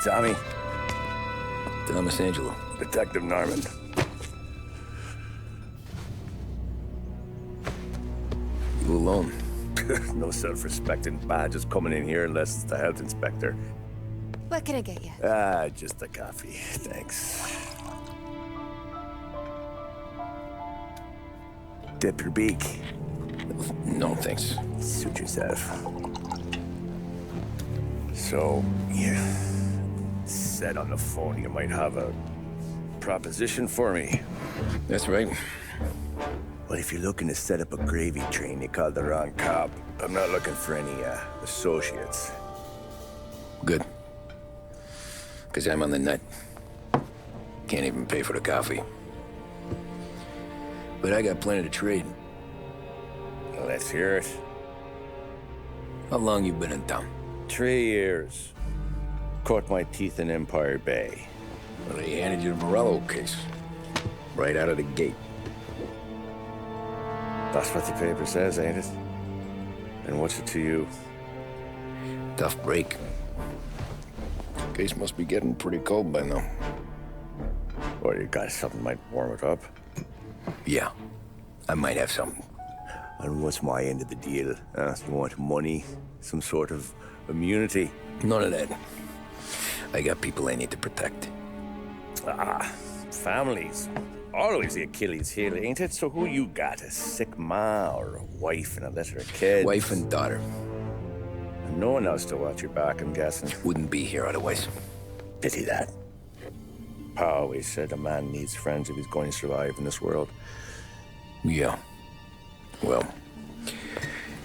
Tommy. Tommy Angelo. Detective Norman. You alone? No self-respecting badges coming in here unless it's the health inspector. What can I get you? Just a coffee. Thanks. Dip your beak. No, thanks. Suit yourself. So, you said on the phone you might have a proposition for me. That's right. Well, if you're looking to set up a gravy train, you called the wrong cop. I'm not looking for any, associates. Good. Because I'm on the nut. Can't even pay for the coffee. But I got plenty to trade. Well, let's hear it. How long you been in town? 3 years. Caught my teeth in Empire Bay. Well, they handed you the Morello case. Right out of the gate. That's what the paper says, ain't it? And what's it to you? Tough break. Case must be getting pretty cold by now. Or you got something might warm it up? Yeah, I might have something. And what's my end of the deal? You want money? Some sort of immunity? None of that. I got people I need to protect. Families. Always the Achilles heel, ain't it? So who you got? A sick ma or a wife and a litter of kids? Wife and daughter. And no one else to watch your back, I'm guessing. Wouldn't be here otherwise. Pity that. Pa always said a man needs friends if he's going to survive in this world. Yeah. Well,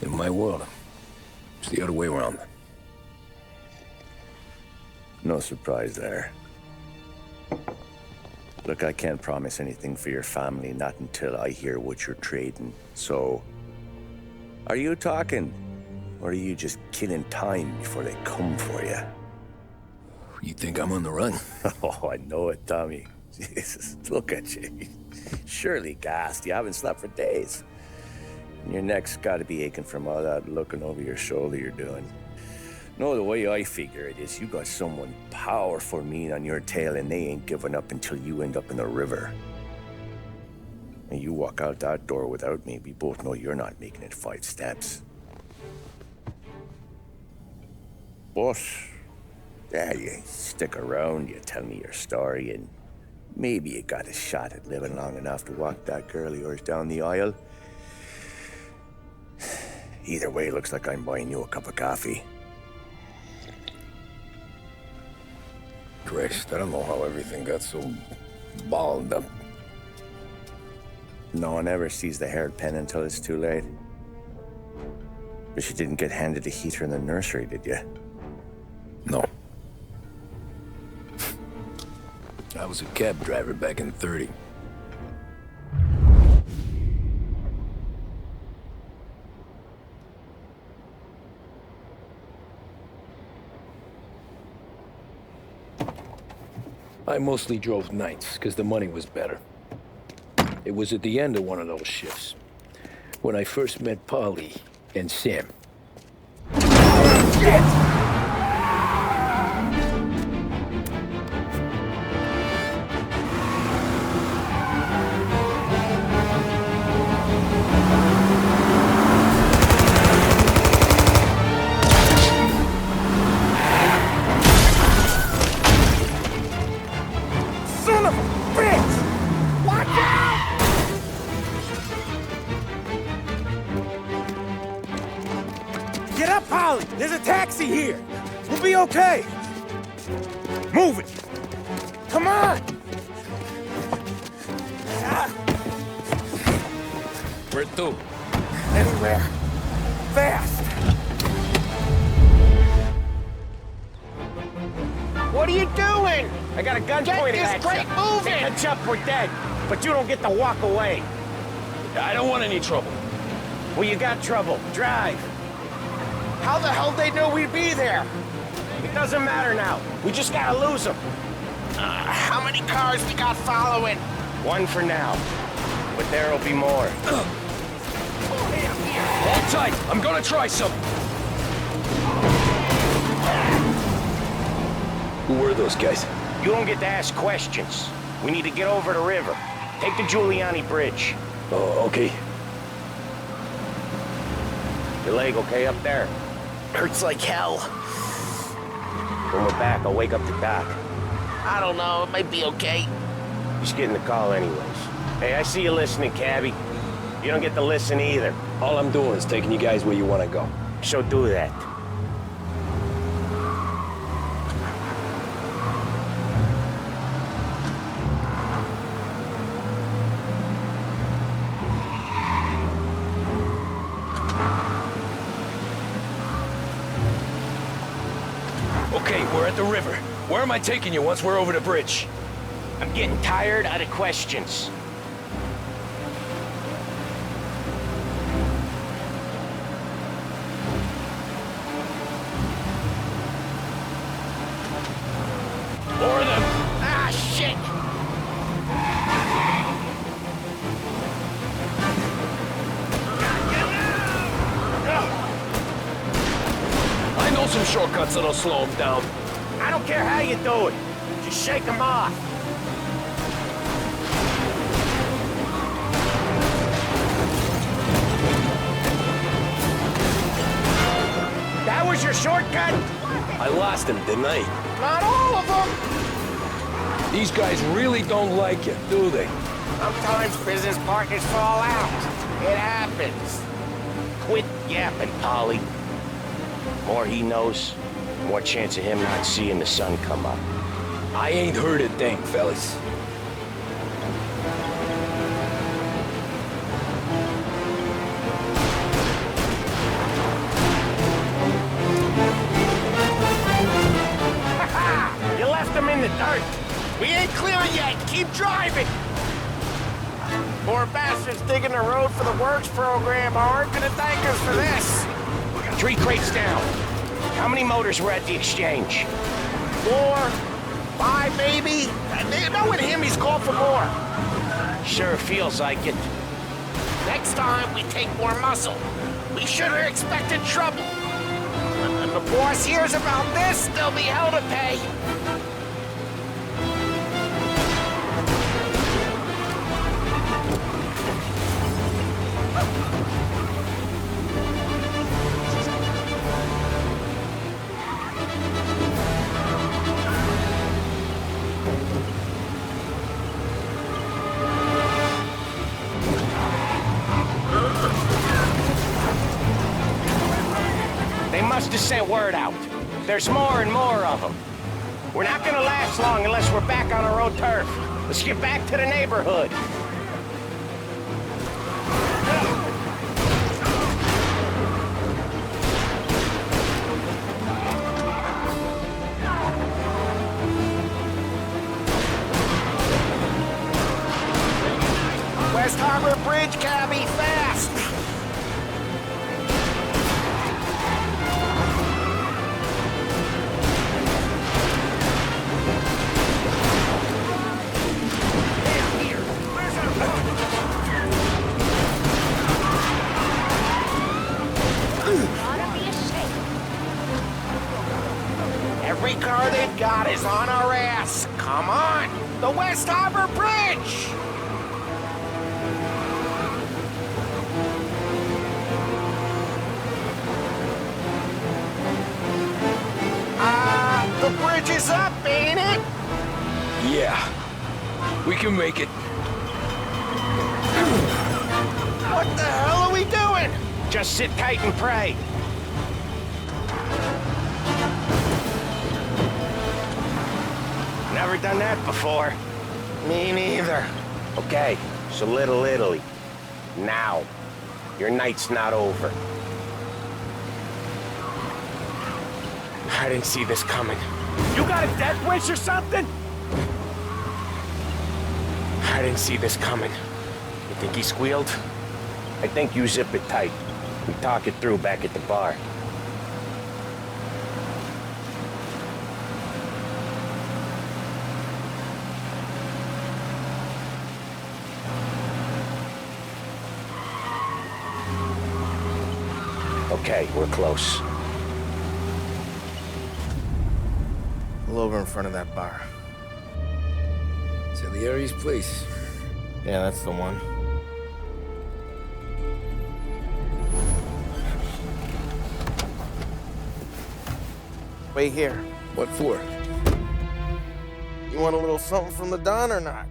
in my world, it's the other way around. No surprise there. Look, I can't promise anything for your family, not until I hear what you're trading. So, are you talking? Or are you just killing time before they come for you? You think I'm on the run? Oh, I know it, Tommy. Jesus, look at you. Surely gassed. You haven't slept for days. And your neck's got to be aching from all that looking over your shoulder you're doing. No, the way I figure it is you got someone powerful mean on your tail and they ain't giving up until you end up in the river. And you walk out that door without me, we both know you're not making it 5 steps. But, yeah, you stick around, you tell me your story, and maybe you got a shot at living long enough to walk that girl of yours down the aisle. Either way, looks like I'm buying you a cup of coffee. Christ, I don't know how everything got so balled up. No one ever sees the haired pen until it's too late. But you didn't get handed a heater in the nursery, did you? No. I was a cab driver back in '30. I mostly drove nights, because the money was better. It was at the end of one of those shifts, when I first met Polly and Sam. Shit! Get up, Polly! There's a taxi here! We'll be okay! Move it! Come on! Where to? Anywhere. Fast! What are you doing? I got a gun pointed at you. Get this crate moving! Catch up, we're dead. But you don't get to walk away. I don't want any trouble. Well, you got trouble. Drive. How the hell they know we'd be there? It doesn't matter now. We just gotta lose them. How many cars we got following? One for now. But there'll be more. Hold tight. I'm gonna try something. Who were those guys? You don't get to ask questions. We need to get over the river. Take the Giuliani Bridge. Oh, okay. Your leg okay up there? Hurts like hell. When we're back, I'll wake up the doc. I don't know, it might be okay. Just getting the call anyways. Hey, I see you listening, cabbie. You don't get to listen either. All I'm doing is taking you guys where you want to go. So do that. Okay, we're at the river. Where am I taking you once we're over the bridge? I'm getting tired of the questions. More of them. Ah, shit! I know some shortcuts that'll slow them down. I don't care how you do it. Just shake them off. That was your shortcut? I lost him, didn't I? Not all of them. These guys really don't like you, do they? Sometimes business partners fall out. It happens. Quit yapping, Polly. More he knows, more chance of him not seeing the sun come up. I ain't heard a thing, fellas. You left him in the dirt. We ain't clear yet, keep driving! Poor bastards digging the road for the works program aren't gonna thank us for this. 3 crates down. How many motors were at the exchange? 4, 5 maybe? Knowing him, he's called for more. Sure feels like it. Next time, we take more muscle. We should have expected trouble. When the boss hears about this, there'll be hell to pay. They must have sent word out. There's more and more of them. We're not gonna last long unless we're back on our own turf. Let's get back to the neighborhood. West Harbor Bridge, cabbie, fast! Every car they've got is on our ass. Come on! The West Harbor Bridge! The bridge is up, ain't it? Yeah. We can make it. What the hell are we doing? Just sit tight and pray. Never done that before. Me neither. Okay, so Little Italy. Now. Your night's not over. I didn't see this coming. You got a death wish or something? I didn't see this coming. You think he squealed? I think you zip it tight. We talk it through back at the bar. Okay, we're close. Pull over in front of that bar. Salieri's place. Yeah, that's the one. Wait here. What for? You want a little something from the Don or not?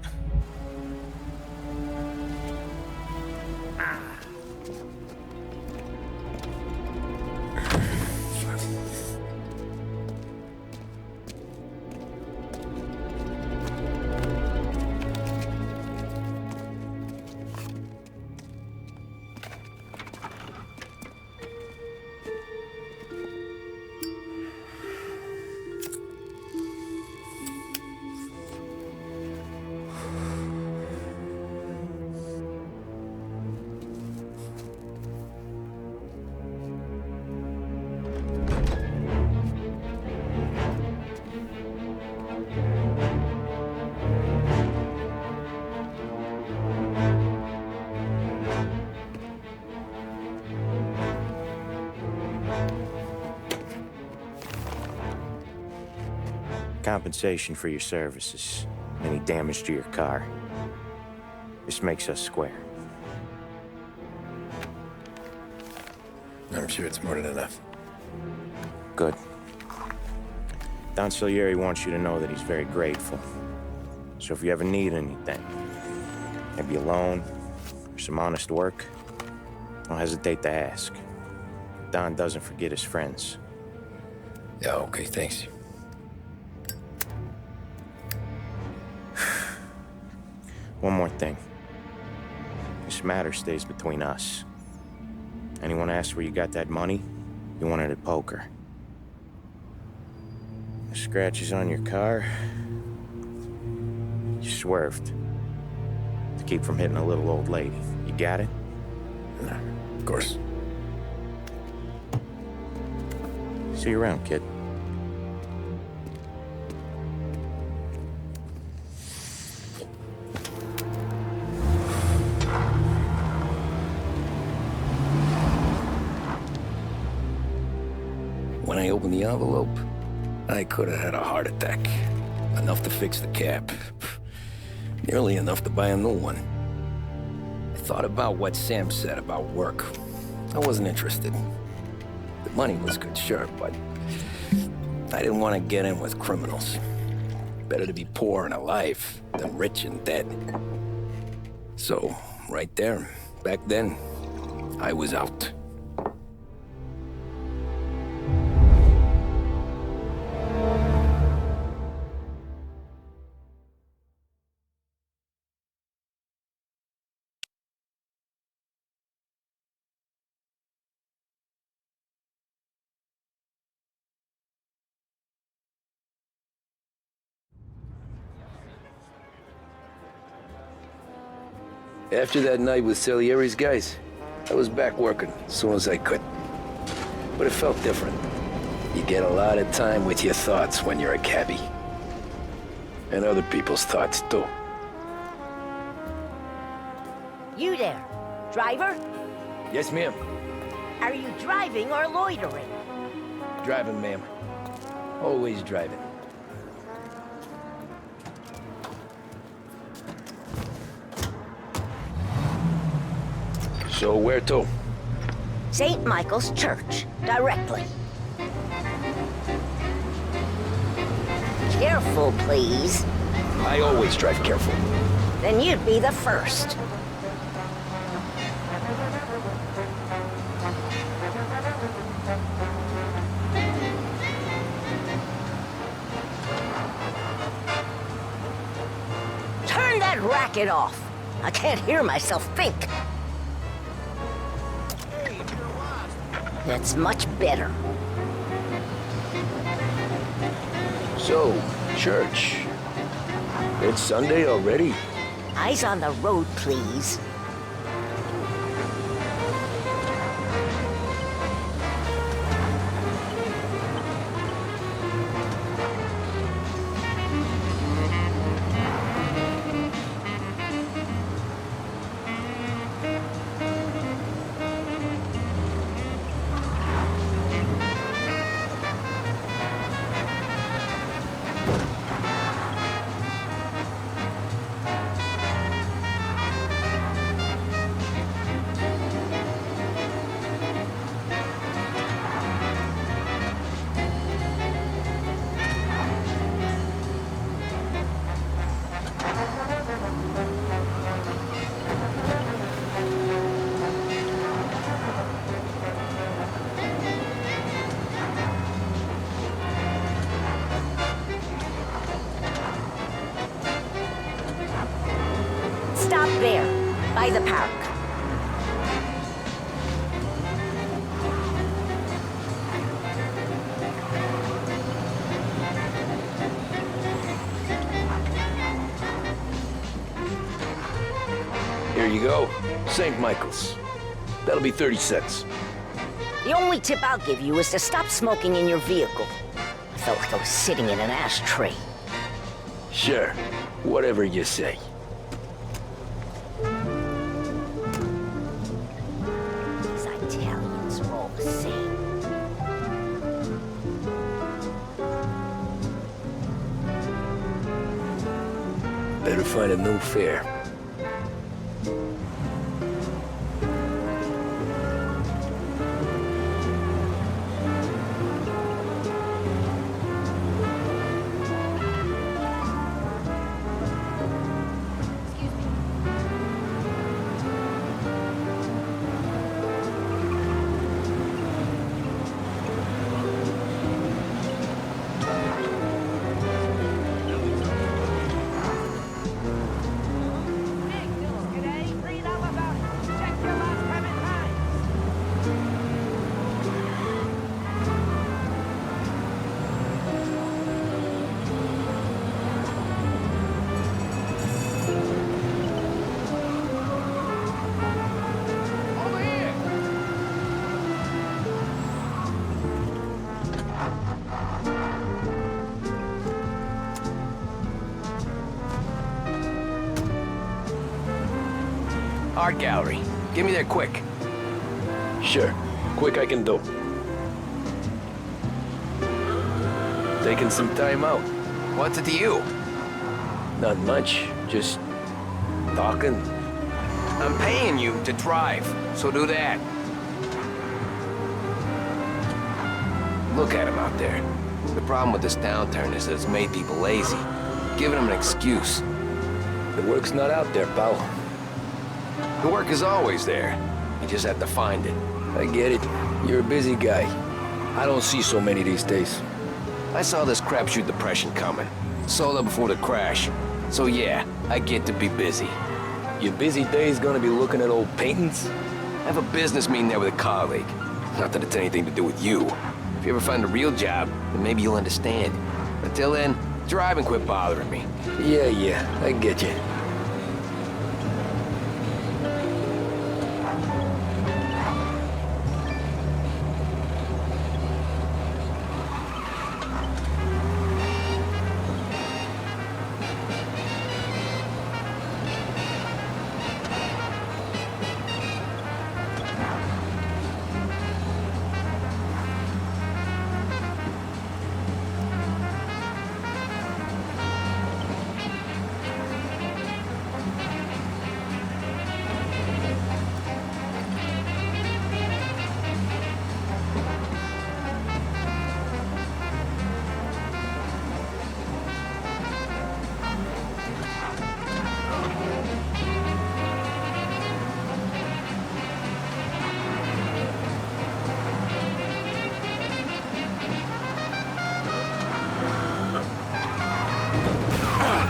Compensation for your services. Any damage to your car. This makes us square. I'm sure it's more than enough. Good. Don Salieri wants you to know that he's very grateful. So if you ever need anything, maybe a loan or some honest work, don't hesitate to ask. Don doesn't forget his friends. Yeah, okay, thanks. One more thing. This matter stays between us. Anyone asks where you got that money, you won it at poker. The scratches on your car, you swerved. To keep from hitting a little old lady. You got it? Nah, of course. See you around, kid. When I opened the envelope, I could have had a heart attack. Enough to fix the cap. Nearly enough to buy a new one. I thought about what Sam said about work. I wasn't interested. The money was good, sure, but I didn't want to get in with criminals. Better to be poor and alive than rich and dead. So, right there, back then, I was out. After that night with Salieri's guys, I was back working as soon as I could. But it felt different. You get a lot of time with your thoughts when you're a cabbie. And other people's thoughts, too. You there, driver? Yes, ma'am. Are you driving or loitering? Driving, ma'am. Always driving. So where to? St. Michael's Church, directly. Careful, please. I always drive careful. Then you'd be the first. Turn that racket off. I can't hear myself think. That's much better. So, church. It's Sunday already? Eyes on the road, please. by the park. Here you go. St. Michael's. That'll be 30 cents. The only tip I'll give you is to stop smoking in your vehicle. I felt like I was sitting in an ashtray. Sure. Whatever you say. These Italians are all the same. Better find a new fare. Art gallery. Get me there quick. Sure. Quick I can do. Taking some time out. What's it to you? Not much. Just talking. I'm paying you to drive, so do that. Look at him out there. The problem with this downturn is that it's made people lazy, giving them an excuse. The work's not out there, pal. The work is always there. You just have to find it. I get it. You're a busy guy. I don't see so many these days. I saw this crapshoot depression coming. Sold up before the crash. So yeah, I get to be busy. Your busy day's gonna be looking at old paintings? I have a business meeting there with a colleague. Not that it's anything to do with you. If you ever find a real job, then maybe you'll understand. Until then, drive and quit bothering me. Yeah, I get you.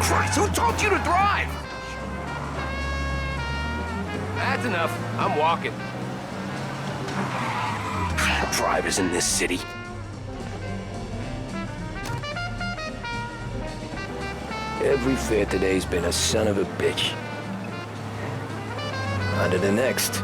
Christ, who told you to drive? That's enough. I'm walking. Drivers in this city. Every fair today's been a son of a bitch. On to the next.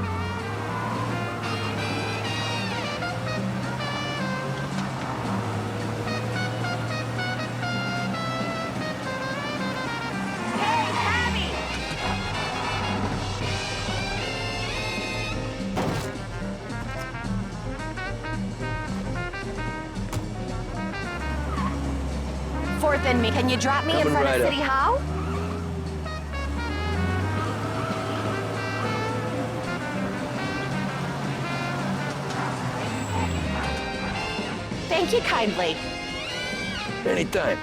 Fourth and me. Can you drop me in Coming front right of up. City Hall? Thank you kindly. Anytime.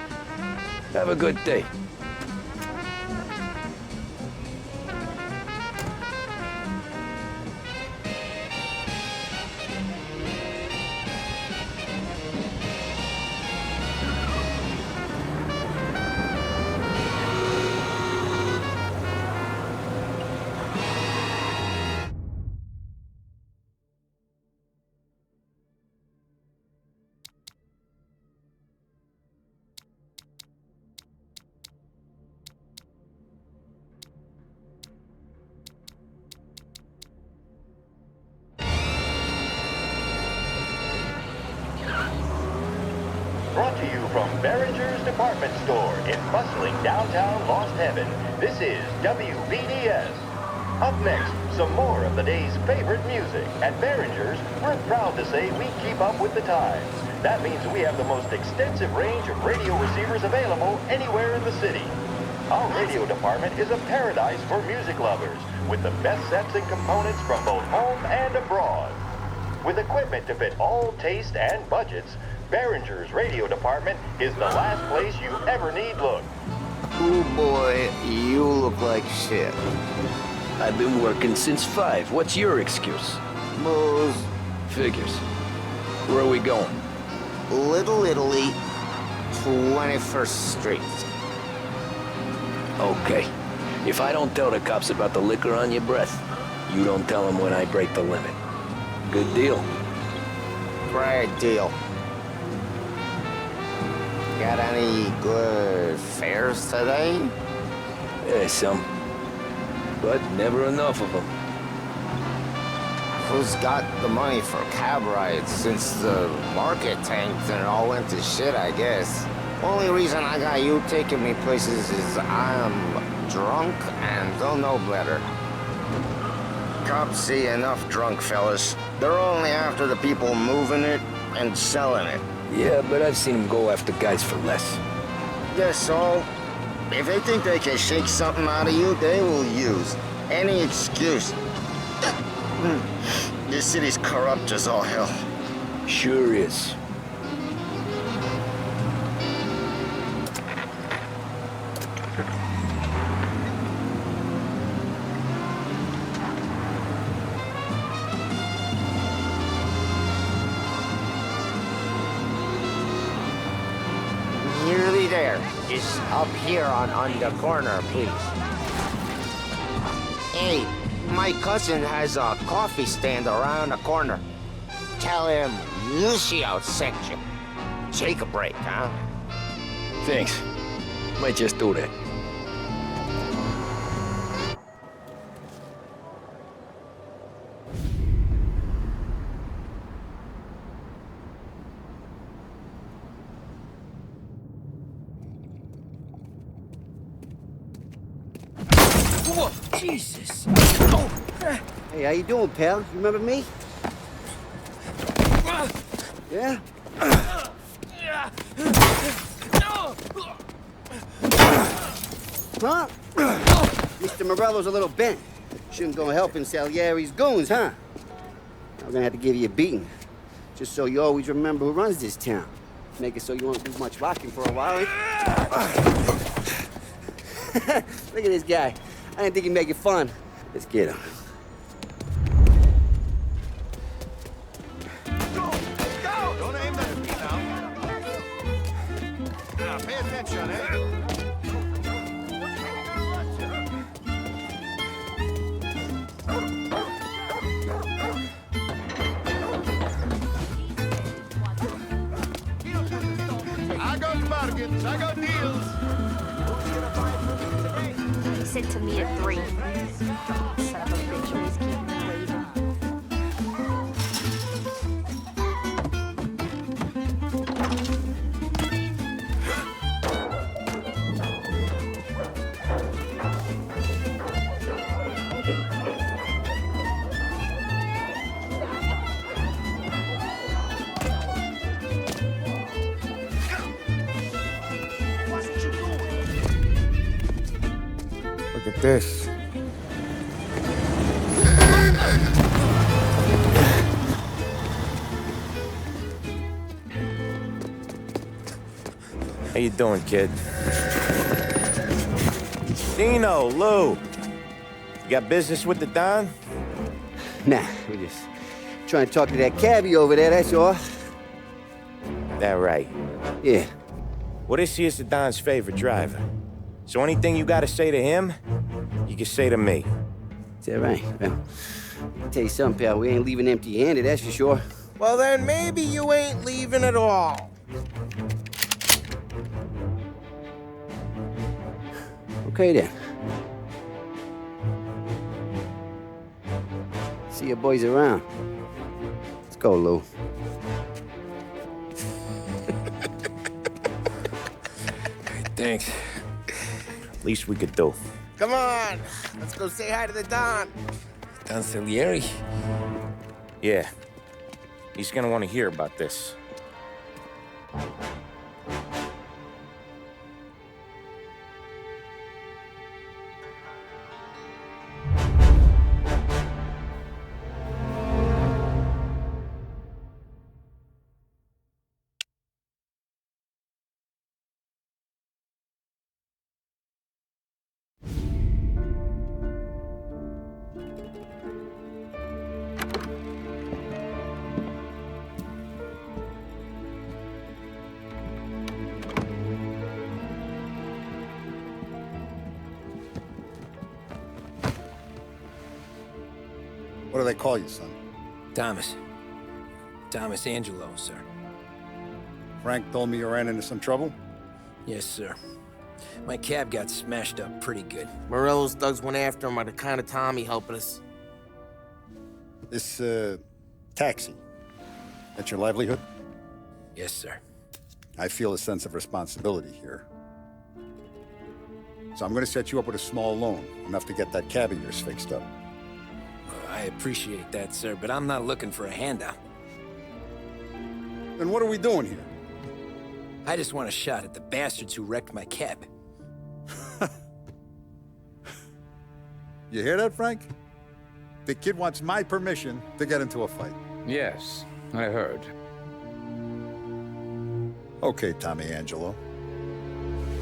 Have a good day. Brought to you from Behringer's Department Store in bustling downtown Lost Heaven, this is WBDS. Up next, some more of the day's favorite music. At Behringer's, we're proud to say we keep up with the times. That means we have the most extensive range of radio receivers available anywhere in the city. Our radio department is a paradise for music lovers, with the best sets and components from both home and abroad. With equipment to fit all taste and budgets, Behringer's radio department is the last place you ever need look. Oh boy, you look like shit. I've been working since 5. What's your excuse? Booze. Figures. Where are we going? Little Italy, 21st Street. Okay. If I don't tell the cops about the liquor on your breath, you don't tell them when I break the limit. Good deal. Great deal. Got any good fares today? Yeah, some. But never enough of them. Who's got the money for cab rides since the market tanked and it all went to shit, I guess? Only reason I got you taking me places is I'm drunk and don't know better. Cops see enough drunk fellas. They're only after the people moving it and selling it. Yeah, but I've seen them go after guys for less. Yes, so if they think they can shake something out of you, they will use any excuse. This city's corrupt as all hell. Sure is. Nearly there. Just up here on the corner, please. Hey, my cousin has a coffee stand around the corner. Tell him Lucio sent you. Take a break, huh? Thanks. Might just do that. Whoa, Jesus! Oh. Hey, how you doing, pal? You remember me? Yeah? Huh? Mr. Morello's a little bent. Shouldn't go helping Salieri's goons, huh? I'm gonna have to give you a beating. Just so you always remember who runs this town. Make it so you won't do much rocking for a while, eh? Look at this guy. I didn't think he'd make it fun. Let's get him. Go! Don't aim that at me now. Now, pay attention, eh? I got bargains, I got deals. He said to me at 3. Son of a bitch, always keep me waiting. Look at this. How you doing, kid? Dino, Lou. You got business with the Don? Nah, we're just trying to talk to that cabbie over there, that's all. That right. Yeah. Well, this here's the Don's favorite driver. So anything you gotta say to him, you can say to me. Is that right? Well, I'll tell you something, pal. We ain't leaving empty-handed, that's for sure. Well, then maybe you ain't leaving at all. Okay, then. See your boys around. Let's go, Lou. Thanks. Least we could do. Come on, let's go say hi to the Don. Don Salieri? Yeah. He's gonna want to hear about this. What do they call you, son? Thomas. Tommy Angelo, sir. Frank told me you ran into some trouble? Yes, sir. My cab got smashed up pretty good. Morello's thugs went after him by the kind of Tommy helping us. This, taxi. That's your livelihood? Yes, sir. I feel a sense of responsibility here. So I'm gonna set you up with a small loan, enough to get that cab of yours fixed up. I appreciate that, sir, but I'm not looking for a handout. Then what are we doing here? I just want a shot at the bastards who wrecked my cab. You hear that, Frank? The kid wants my permission to get into a fight. Yes, I heard. Okay, Tommy Angelo.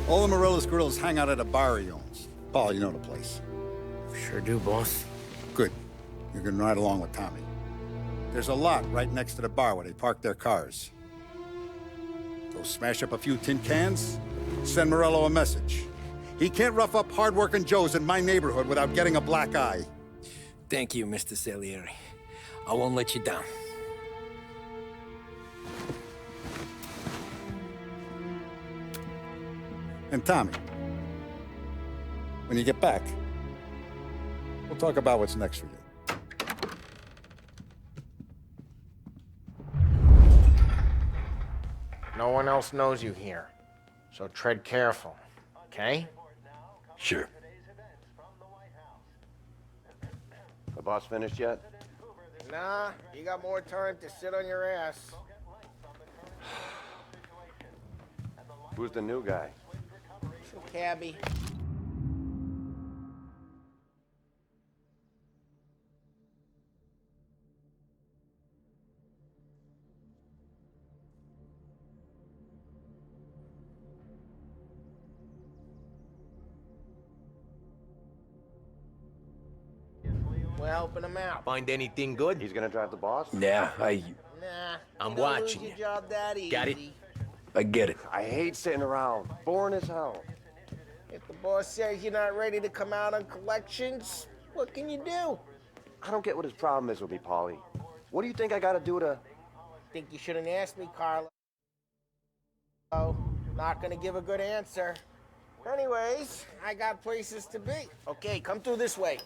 All the Morello's girls hang out at a bar he owns. Paul, you know the place. Sure do, boss. Good. You can ride along with Tommy. There's a lot right next to the bar where they park their cars. Go smash up a few tin cans, send Morello a message. He can't rough up hard-working Joes in my neighborhood without getting a black eye. Thank you, Mr. Salieri. I won't let you down. And Tommy, when you get back, we'll talk about what's next for you. No one else knows you here, so tread careful, okay? Sure. The boss finished yet? Nah, you got more time to sit on your ass. Who's the new guy? So, cabbie. We're helping him out. Find anything good? He's gonna drive the boss? Yeah, Nah, I'm you don't watching lose your you. job that easy. Got it? I get it. I hate sitting around. Boring as hell. If the boss says you're not ready to come out on collections, what can you do? I don't get what his problem is with me, Paulie. What do you think I gotta do to... Think you shouldn't ask me, Carlo. Oh, not gonna give a good answer. Anyways, I got places to be. Okay, come through this way.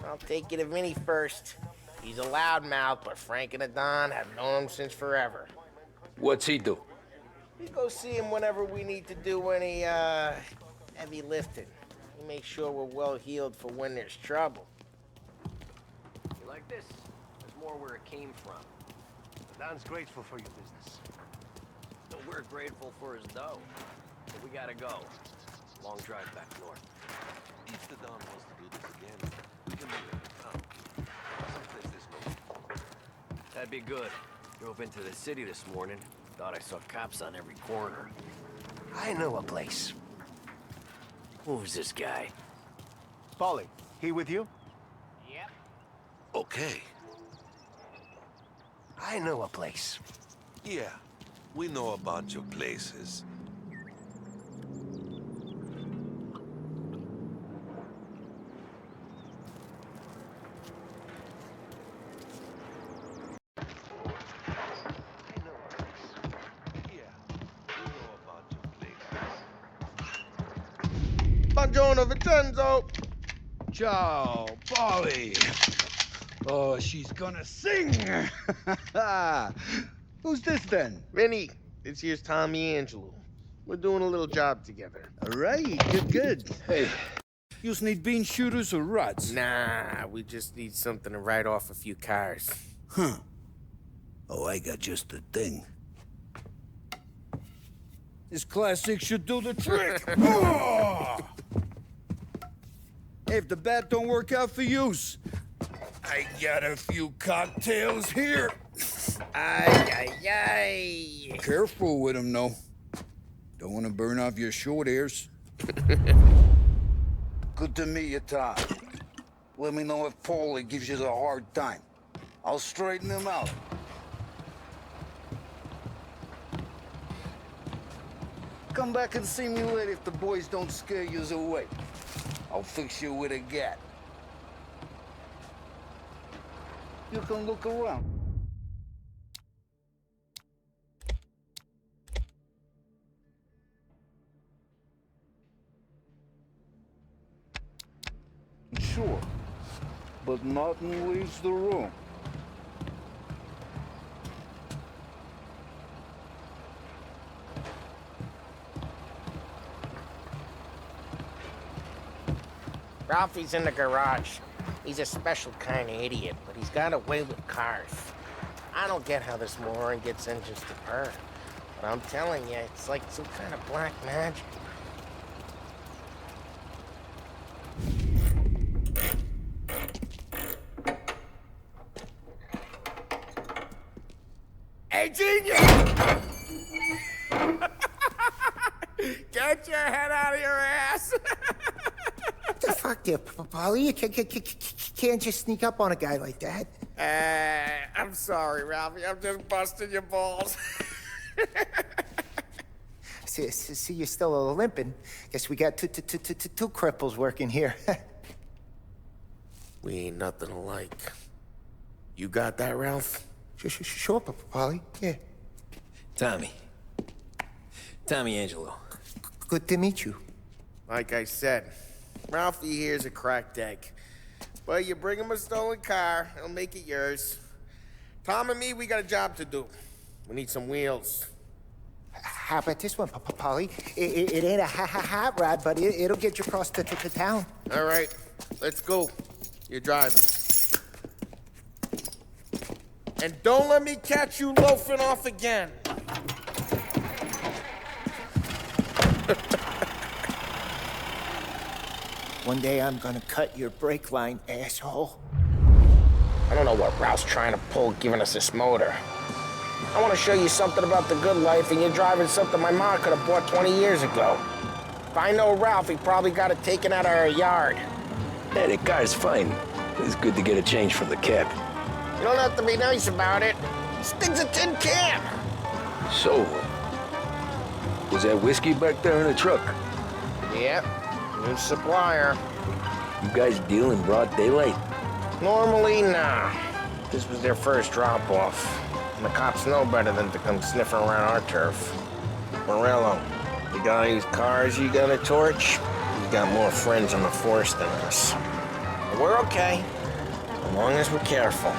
I'll take you to Vinny first. He's a loudmouth, but Frank and the Don have known him since forever. What's he do? We go see him whenever we need to do any, heavy lifting. We make sure we're well healed for when there's trouble. You like this? There's more where it came from. Don's grateful for your business. So we're grateful for his dough. But we gotta go. Long drive back north. If the Don wants to do this again, we can do it. Someplace this local. That'd be good. Drove into the city this morning. Thought I saw cops on every corner. I know a place. Who's this guy? Paulie, he with you? Yep. Okay. I know a place. Yeah, we know a bunch of places. Buongiorno, Vincenzo. Ciao, Polly. Oh, she's gonna sing. Who's this then? Vinny, this here's Tommy Angelo. We're doing a little job together. All right, good. Hey, you just need bean shooters or rods? Nah, we just need something to write off a few cars. Huh. Oh, I got just the thing. This classic should do the trick. Oh! Hey, if the bat don't work out for use, I got a few cocktails here. Ay, ay, ay. Careful with them, though. Don't want to burn off your short hairs. Good to meet you, Todd. Let me know if Paulie gives you the hard time. I'll straighten him out. Come back and see me later if the boys don't scare you away. I'll fix you with a gat. You can look around. Sure, but nothing leaves the room. Ralphie's in the garage. He's a special kind of idiot, but he's got a way with cars. I don't get how this moron gets in just to purr. But I'm telling you, it's like some kind of black magic. Hey, genius! Get your head out of your ass! What the fuck there, Paulie? You can't just sneak up on a guy like that. I'm sorry, Ralphie. I'm just busting your balls. See, you're still limping. Guess we got two cripples working here. We ain't nothing alike. You got that, Ralph? Sure, Paulie. Yeah. Tommy. Tommy Angelo. Good to meet you. Like I said, Ralphie here's a cracked egg. But you bring him a stolen car, he'll make it yours. Tom and me, we got a job to do. We need some wheels. How about this one, Paulie? It ain't a hot rod, but it'll get you across to town. All right, let's go. You're driving. And don't let me catch you loafing off again. One day I'm gonna cut your brake line, asshole. I don't know what Ralph's trying to pull giving us this motor. I want to show you something about the good life, and you're driving something my mom could have bought 20 years ago. If I know Ralph, he probably got it taken out of our yard. Yeah, the car's fine. It's good to get a change from the cab. You don't have to be nice about it. This thing's a tin can. So, was that whiskey back there in the truck? Yep, new supplier. You guys deal in broad daylight? Normally, nah. This was their first drop-off. And the cops know better than to come sniffing around our turf. Morello, the guy whose cars you got a torch, he's got more friends on the force than us. But we're okay, as long as we're careful.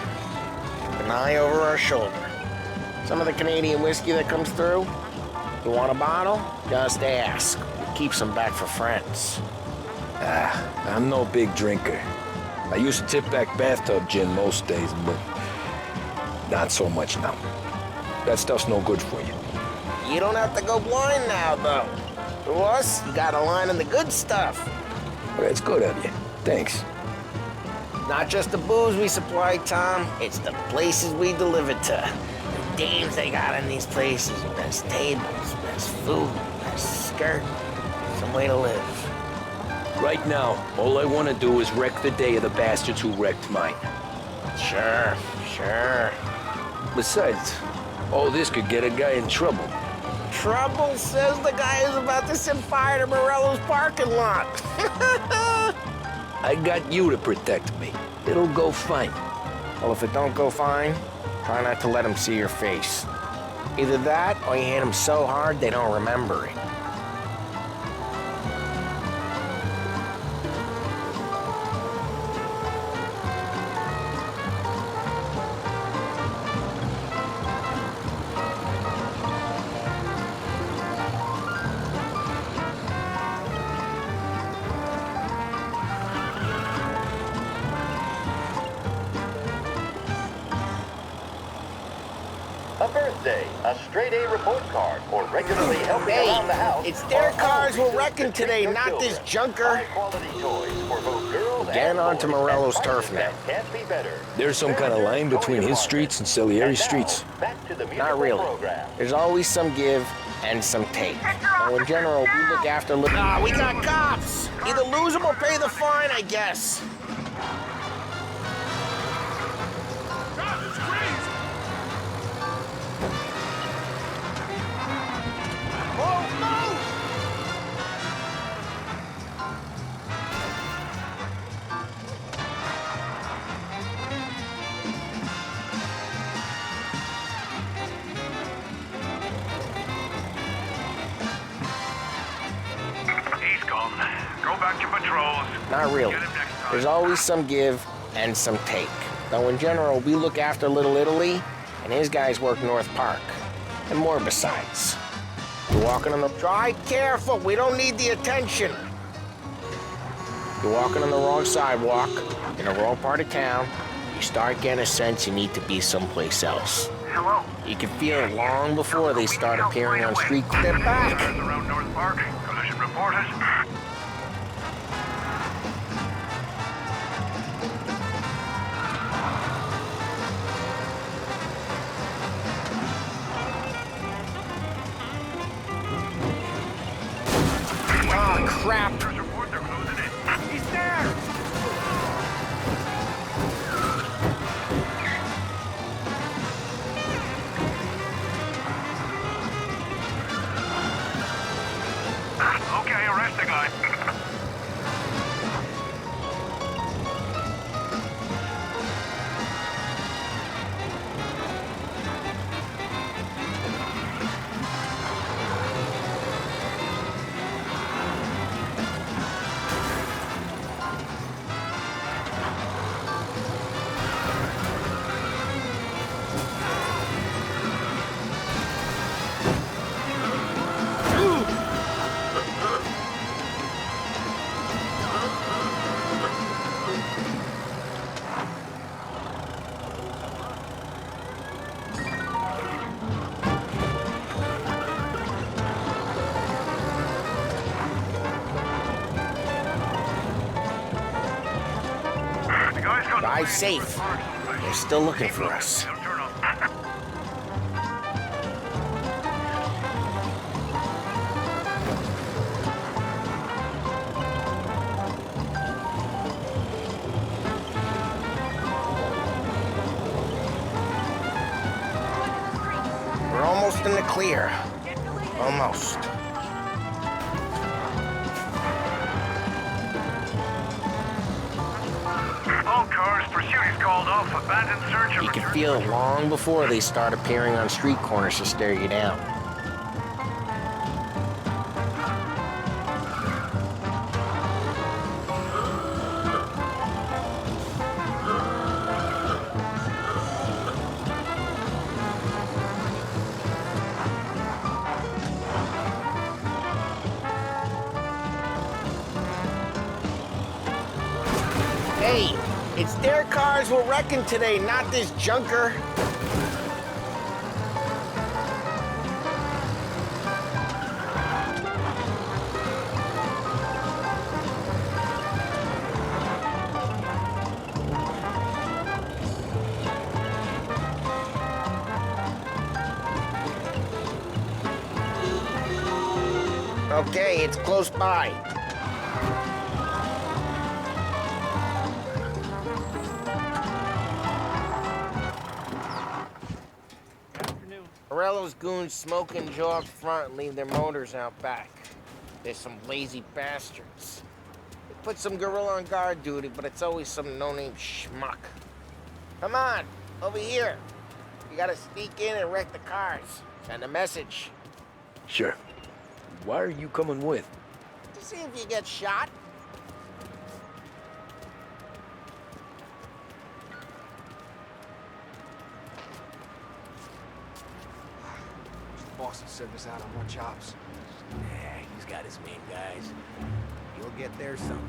Keep an eye over our shoulder. Some of the Canadian whiskey that comes through, you want a bottle? Just ask. It keeps them back for friends. I'm no big drinker. I used to tip back bathtub gin most days, but not so much now. That stuff's no good for you. You don't have to go blind now, though. To us, you got a line in the good stuff. Well, that's good of you. Thanks. Not just the booze we supply, Tom. It's the places we deliver to. The dames they got in these places. Best tables, best food, best skirt. Some way to live. Right now, all I want to do is wreck the day of the bastards who wrecked mine. Sure. Besides, all this could get a guy in trouble. Trouble, says the guy who's about to set fire to Morello's parking lot. I got you to protect me. It'll go fine. Well, if it don't go fine, try not to let them see your face. Either that, or you hit them so hard they don't remember it. A birthday, a straight-A report card, or regularly helping around the house. It's their are all cars we're reasons wrecking to treat today, your not this children. junker. High-quality toys for both girls Again and onto boys, Morello's and turf prices now. that can't be better. There's some kind of line between his streets and Salieri's streets. Back to the musical Not really. program. There's always some give and some take. So in general, we look after little... Ah, we got cops! Either lose them or pay the fine, I guess. He's gone. Go back to patrols. Not really. There's always some give and some take. Though in general, we look after Little Italy, and his guys work North Park. And more besides. You're walking on the... Drive careful, we don't need the attention. You're walking on the wrong sidewalk, in the wrong part of town. You start getting a sense you need to be someplace else. Hello? You can feel it long before they start appearing on street... They're back! Cars around North Park. Collision reported. Oh, crap! Report they're closing in. He's there! Okay, arrest the guy. Drive safe. They're still looking for us. We're almost in the clear. Almost. All cars, pursuit is called off. Abandoned search and You can return. feel it long before they start appearing on street corners to stare you down. Hey, it's their cars we're wrecking today, not this junker. Okay, it's close by. Morello's goons smoke and jaw up front and leave their motors out back. They're some lazy bastards. They put some gorilla on guard duty, but it's always some no-name schmuck. Come on, over here. You gotta sneak in and wreck the cars. Send a message. Sure. Why are you coming with? To see if you get shot. Boss sent us out on more jobs. Yeah, he's got his main guys. You'll get there someday.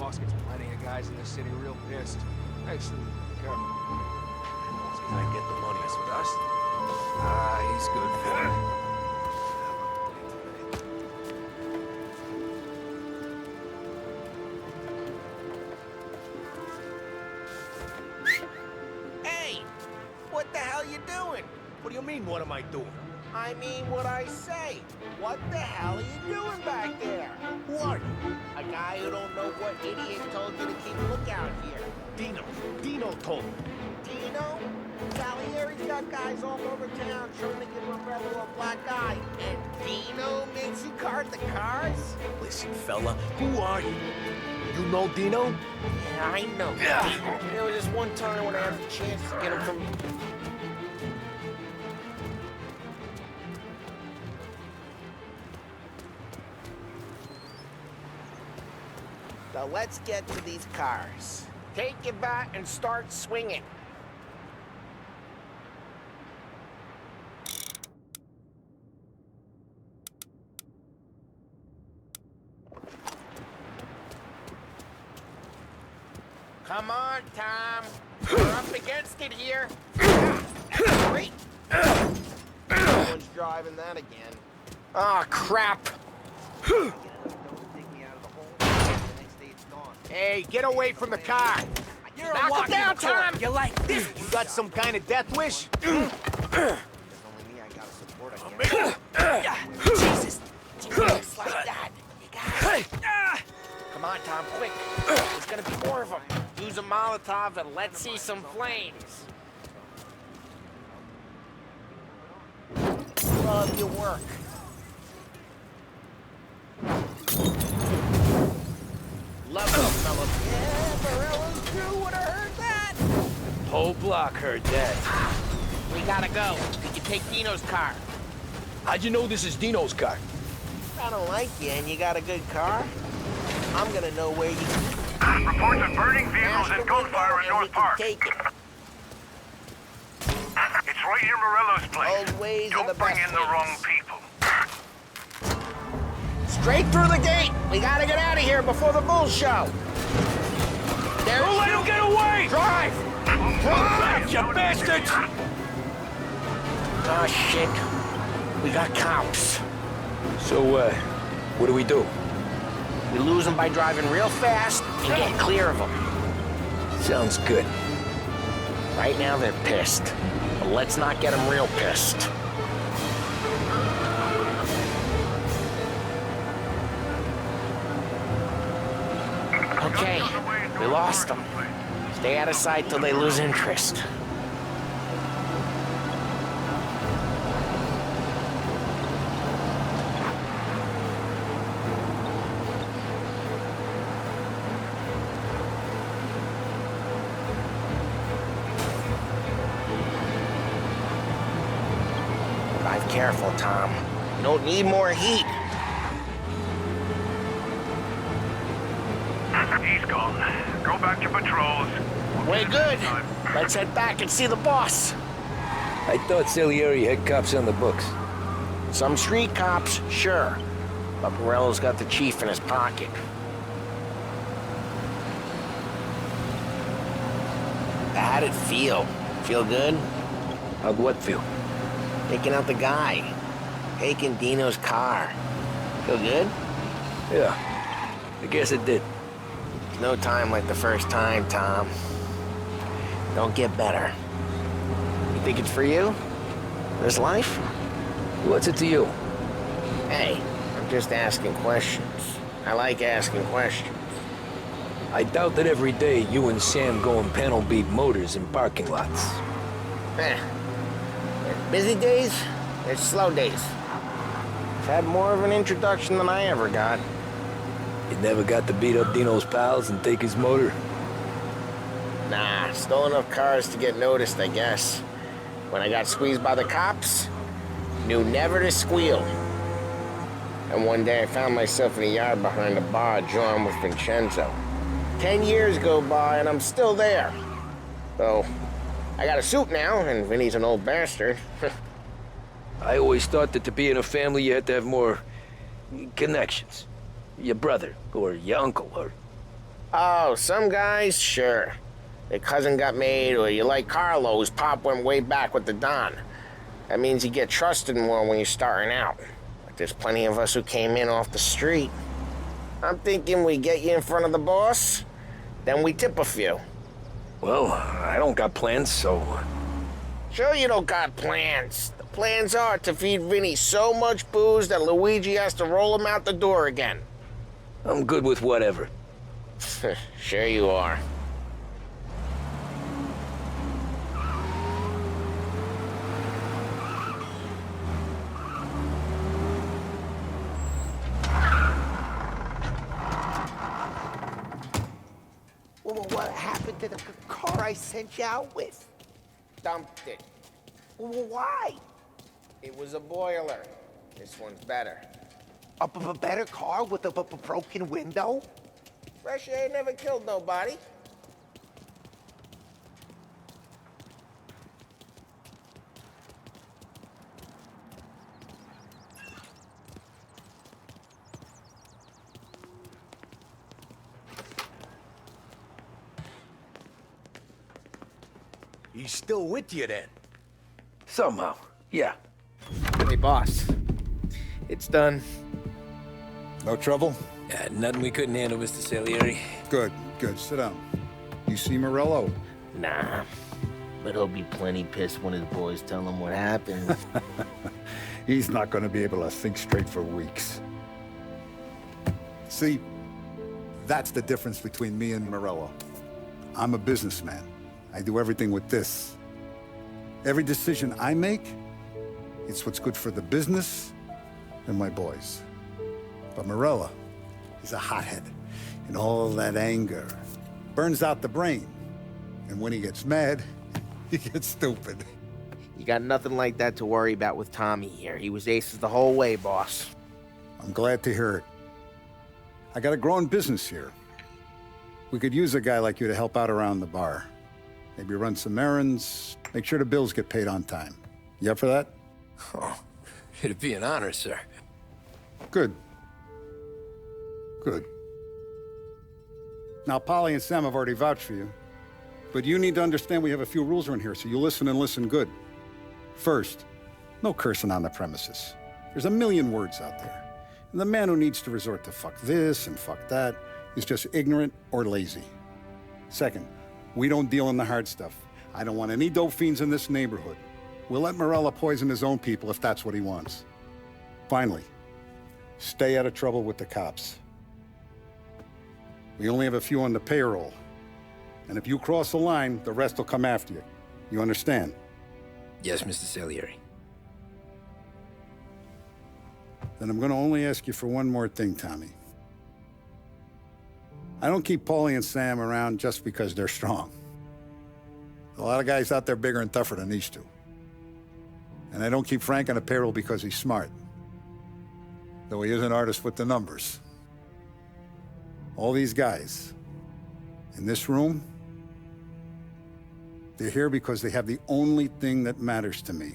Boss gets plenty of guys in the city real pissed. Actually, careful. As long as I get the money, it's with us. Ah, he's good for it. Hey! What the hell you doing? What do you mean, what am I doing? I mean what I say. What the hell are you doing back there? Who are you? A guy who don't know what idiot told you to keep a lookout here. Dino told me. Dino? Salieri's got guys all over town trying to give Morello a black eye. And Dino makes you cart the cars? Listen, fella, who are you? You know Dino? Yeah, I know. Yeah. There was just one time when I had the chance to get him from... Now let's get to these cars. Take your bat and start swinging. Come on, Tom. We're up against it here. Great. No one's driving that again. Oh, crap. Hey, get away from the car. You're Knock him down, Tom. You like this? You got some kind of death wish? Jesus. Just like that. You got it. Come on, Tom, quick. There's gonna be more of them. Use a Molotov and let's see some flames. Love your work. Love those fellas. Yeah, Morello's crew would have heard that. Whole block heard that. We gotta go. Did you take Dino's car? How'd you know this is Dino's car? I don't like you and you got a good car. I'm gonna know where you... Reports of burning vehicles and gunfire in North Park. Take it. It's right near Morello's place. Old ways are the Don't bring best in the ways. wrong people. Straight through the gate. We gotta get out of here before the bull show. Don't let him get away! Drive! Drive, you bastards! Oh, shit. We got cops. So, what do we do? We lose them by driving real fast and get clear of them. Sounds good. Right now they're pissed, but let's not get them real pissed. Okay, we lost them. Stay out of sight till they lose interest. Drive careful, Tom. You don't need more heat. He's gone. Go back to patrols. We're good. Let's head back and see the boss. I thought Salieri had cops on the books. Some street cops, sure. But Morello's got the chief in his pocket. How'd it feel? Feel good? How'd what feel? Taking out the guy. Taking Dino's car. Feel good? Yeah, I guess it did. No time like the first time, Tom. Don't get better. You think it's for you? This life? What's it to you? Hey, I'm just asking questions. I like asking questions. I doubt that every day you and Sam go and panel beat motors in parking lots. There's busy days, there's slow days. I've had more of an introduction than I ever got. You never got to beat up Dino's pals and take his motor? Nah, stole enough cars to get noticed, I guess. When I got squeezed by the cops, knew never to squeal. And one day I found myself in a yard behind a bar drawn with Vincenzo. 10 years go by and I'm still there. So, I got a suit now, and Vinny's an old bastard. I always thought that to be in a family you had to have more connections. Your brother, or your uncle, or Oh, some guys, sure. Their cousin got made, or you like Carlo's pop went way back with the Don. That means you get trusted more when you're starting out. But there's plenty of us who came in off the street. I'm thinking we get you in front of the boss, then we tip a few. Well, I don't got plans, so... Sure you don't got plans. The plans are to feed Vinny so much booze that Luigi has to roll him out the door again. I'm good with whatever. Sure you are. Well, what happened to the car I sent you out with? Dumped it. Well, why? It was a boiler. This one's better. A better car with a broken window? Fresh air never killed nobody. He's still with you then? Somehow, yeah. Hey, boss. It's done. No trouble? Yeah, nothing we couldn't handle, Mr. Salieri. Good, good. Sit down. You see Morello? Nah. But he'll be plenty pissed when his boys tell him what happened. He's not going to be able to think straight for weeks. See, that's the difference between me and Morello. I'm a businessman. I do everything with this. Every decision I make, it's what's good for the business and my boys. But Morello, he's a hothead. And all that anger burns out the brain. And when he gets mad, he gets stupid. You got nothing like that to worry about with Tommy here. He was aces the whole way, boss. I'm glad to hear it. I got a growing business here. We could use a guy like you to help out around the bar. Maybe run some errands, make sure the bills get paid on time. You up for that? Oh, it'd be an honor, sir. Good. Good. Now, Polly and Sam have already vouched for you. But you need to understand we have a few rules around here, so you listen and listen good. First, no cursing on the premises. There's a million words out there. And the man who needs to resort to fuck this and fuck that is just ignorant or lazy. Second, we don't deal in the hard stuff. I don't want any dope fiends in this neighborhood. We'll let Morello poison his own people if that's what he wants. Finally, stay out of trouble with the cops. We only have a few on the payroll. And if you cross the line, the rest will come after you. You understand? Yes, Mr. Salieri. Then I'm gonna only ask you for one more thing, Tommy. I don't keep Paulie and Sam around just because they're strong. A lot of guys out there bigger and tougher than these two. And I don't keep Frank on the payroll because he's smart. Though he is an artist with the numbers. All these guys in this room, they're here because they have the only thing that matters to me.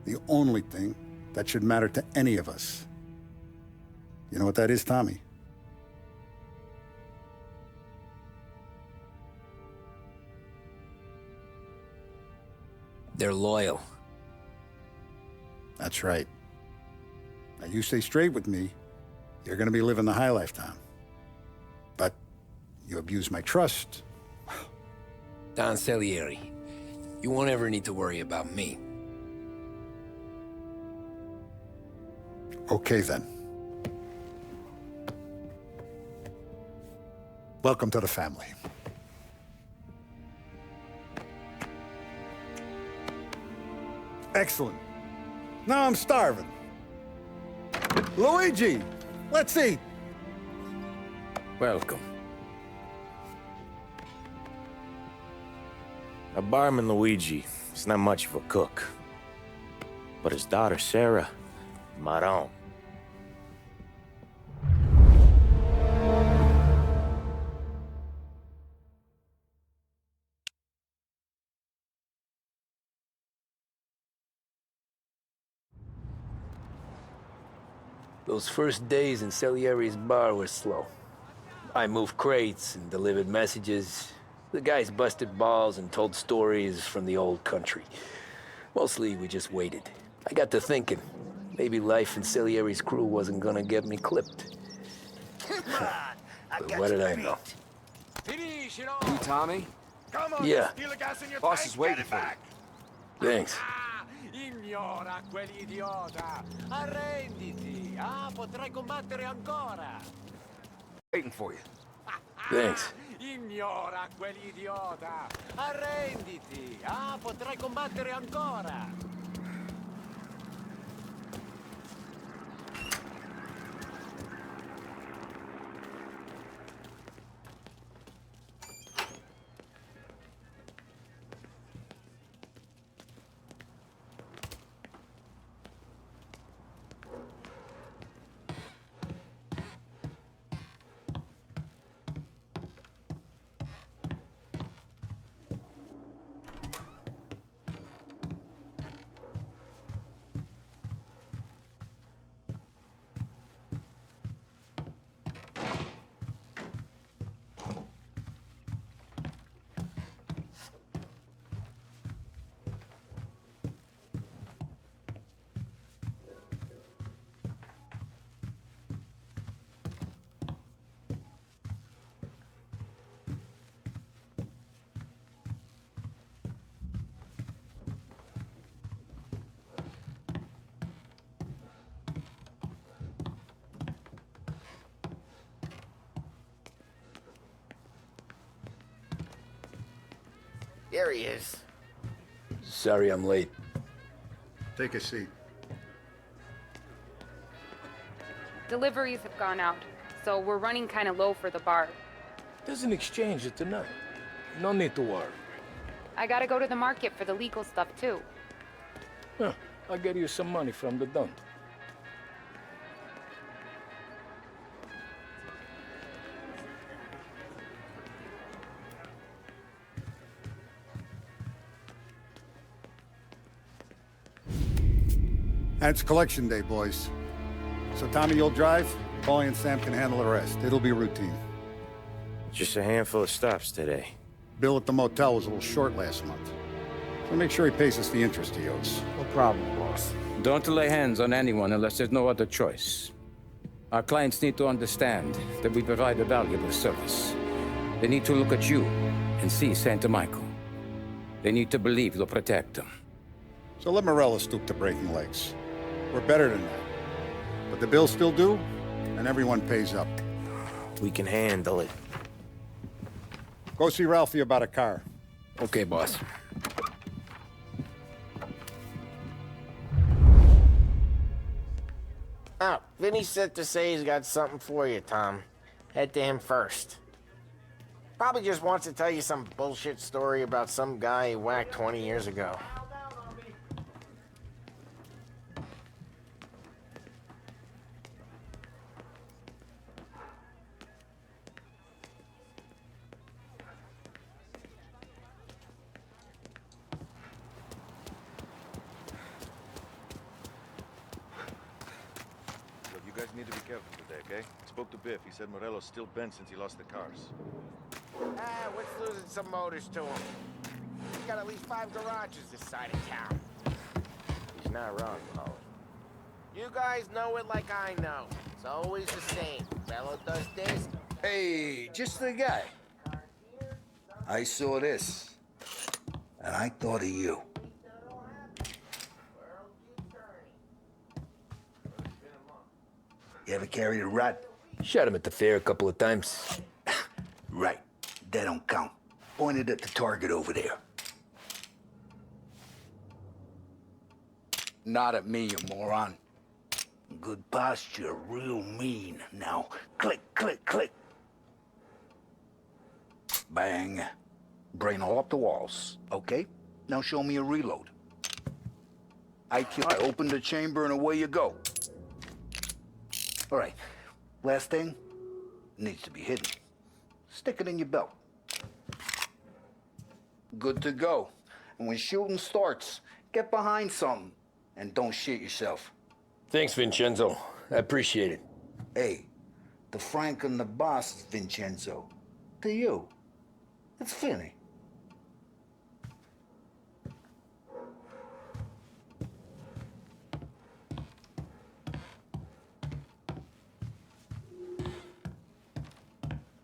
The only thing that should matter to any of us. You know what that is, Tommy? They're loyal. That's right. Now, you stay straight with me, you're gonna be living the high life, Tom. But you abuse my trust. Don Salieri, you won't ever need to worry about me. Okay, then. Welcome to the family. Excellent. Now I'm starving. Luigi, let's eat. Welcome. A barman Luigi is not much of a cook. But his daughter Sarah, Maron. Those first days in Salieri's bar were slow. I moved crates and delivered messages. The guys busted balls and told stories from the old country. Mostly, we just waited. I got to thinking, maybe life in Salieri's crew wasn't gonna get me clipped. But what did I know? You, Tommy? Come on, Yeah. steal the gas in your Boss tank, is waiting get it for you. back. Thanks. Ignora quell'idiota! Arrenditi! Ah, potrai combattere ancora! Waiting for you. Thanks. Ignora quell'idiota! Arrenditi! Ah, potrai combattere ancora! There he is. Sorry I'm late. Take a seat. Deliveries have gone out, so we're running kind of low for the bar. There's an exchange tonight. No need to worry. I gotta go to the market for the legal stuff, too. Huh. I'll get you some money from the dump. And it's collection day, boys. So Tommy, you'll drive. Paulie and Sam can handle the rest. It'll be routine. Just a handful of stops today. Bill at the motel was a little short last month. So make sure he pays us the interest he owes. No problem, boss. Don't lay hands on anyone unless there's no other choice. Our clients need to understand that we provide a valuable service. They need to look at you and see Santa Michael. They need to believe you'll protect them. So let Morello stoop to breaking legs. We're better than that. But the bills still due, and everyone pays up. We can handle it. Go see Ralphie about a car. Okay, boss. Oh, Vinny said to say he's got something for you, Tom. Head to him first. Probably just wants to tell you some bullshit story about some guy he whacked 20 years ago. Look, you guys need to be careful today, okay? Spoke to Biff. He said Morello's still bent since he lost the cars. Ah, what's losing some motors to him? He's got at least 5 garages this side of town. He's not wrong, Paul. You guys know it like I know. It's always the same. Fellow does this. Hey, just the guy. I saw this, and I thought of you. You ever carried a rat? Shot him at the fair a couple of times. Right. That don't count. Pointed at the target over there. Not at me, you moron. Good posture, real mean. Now, click, click, click. Bang. Brain all up the walls, okay? Now show me a reload. I open the chamber and away you go. All right, last thing, needs to be hidden. Stick it in your belt. Good to go. And when shooting starts, get behind something and don't shit yourself. Thanks, Vincenzo. I appreciate it. Hey, To Frank and the boss, Vincenzo. To you, it's Finny.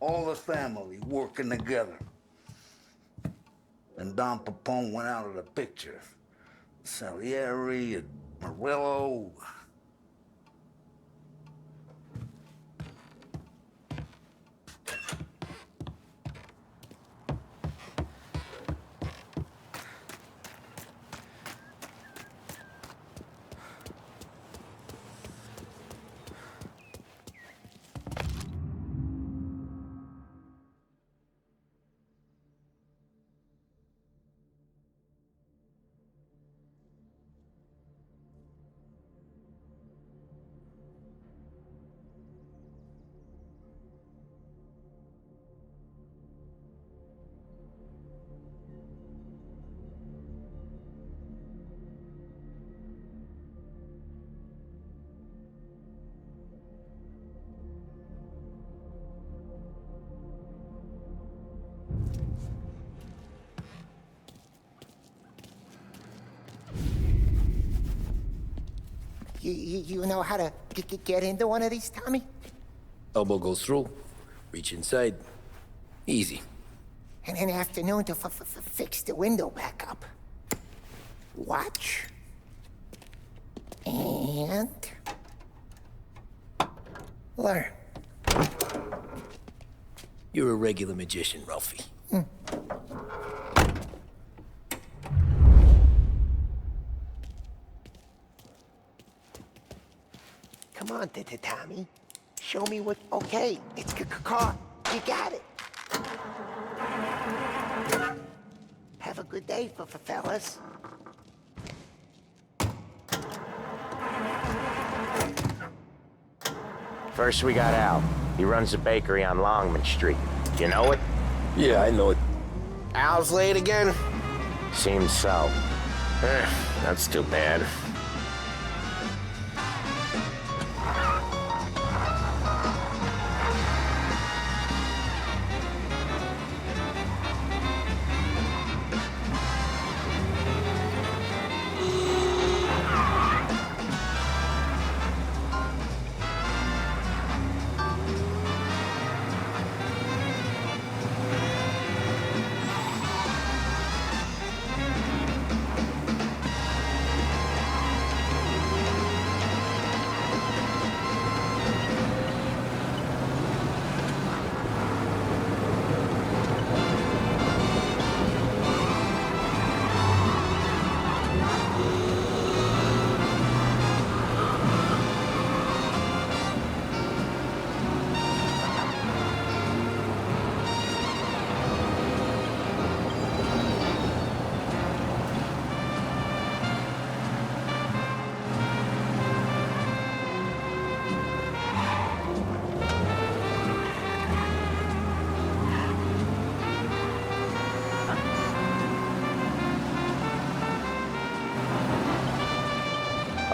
All the family working together. And Don Pepone went out of the picture. Salieri and Morello. You know how to get into one of these, Tommy? Elbow goes through. Reach inside. Easy. And an afternoon to fix the window back up. Watch. And... learn. You're a regular magician, Ralphie. Come on, Tommy. Show me what... Okay, it's car. You got it. Have a good day, fellas. First we got Al. He runs a bakery on Longman Street. You know it? Yeah, I know it. Al's late again? Seems so. That's too bad.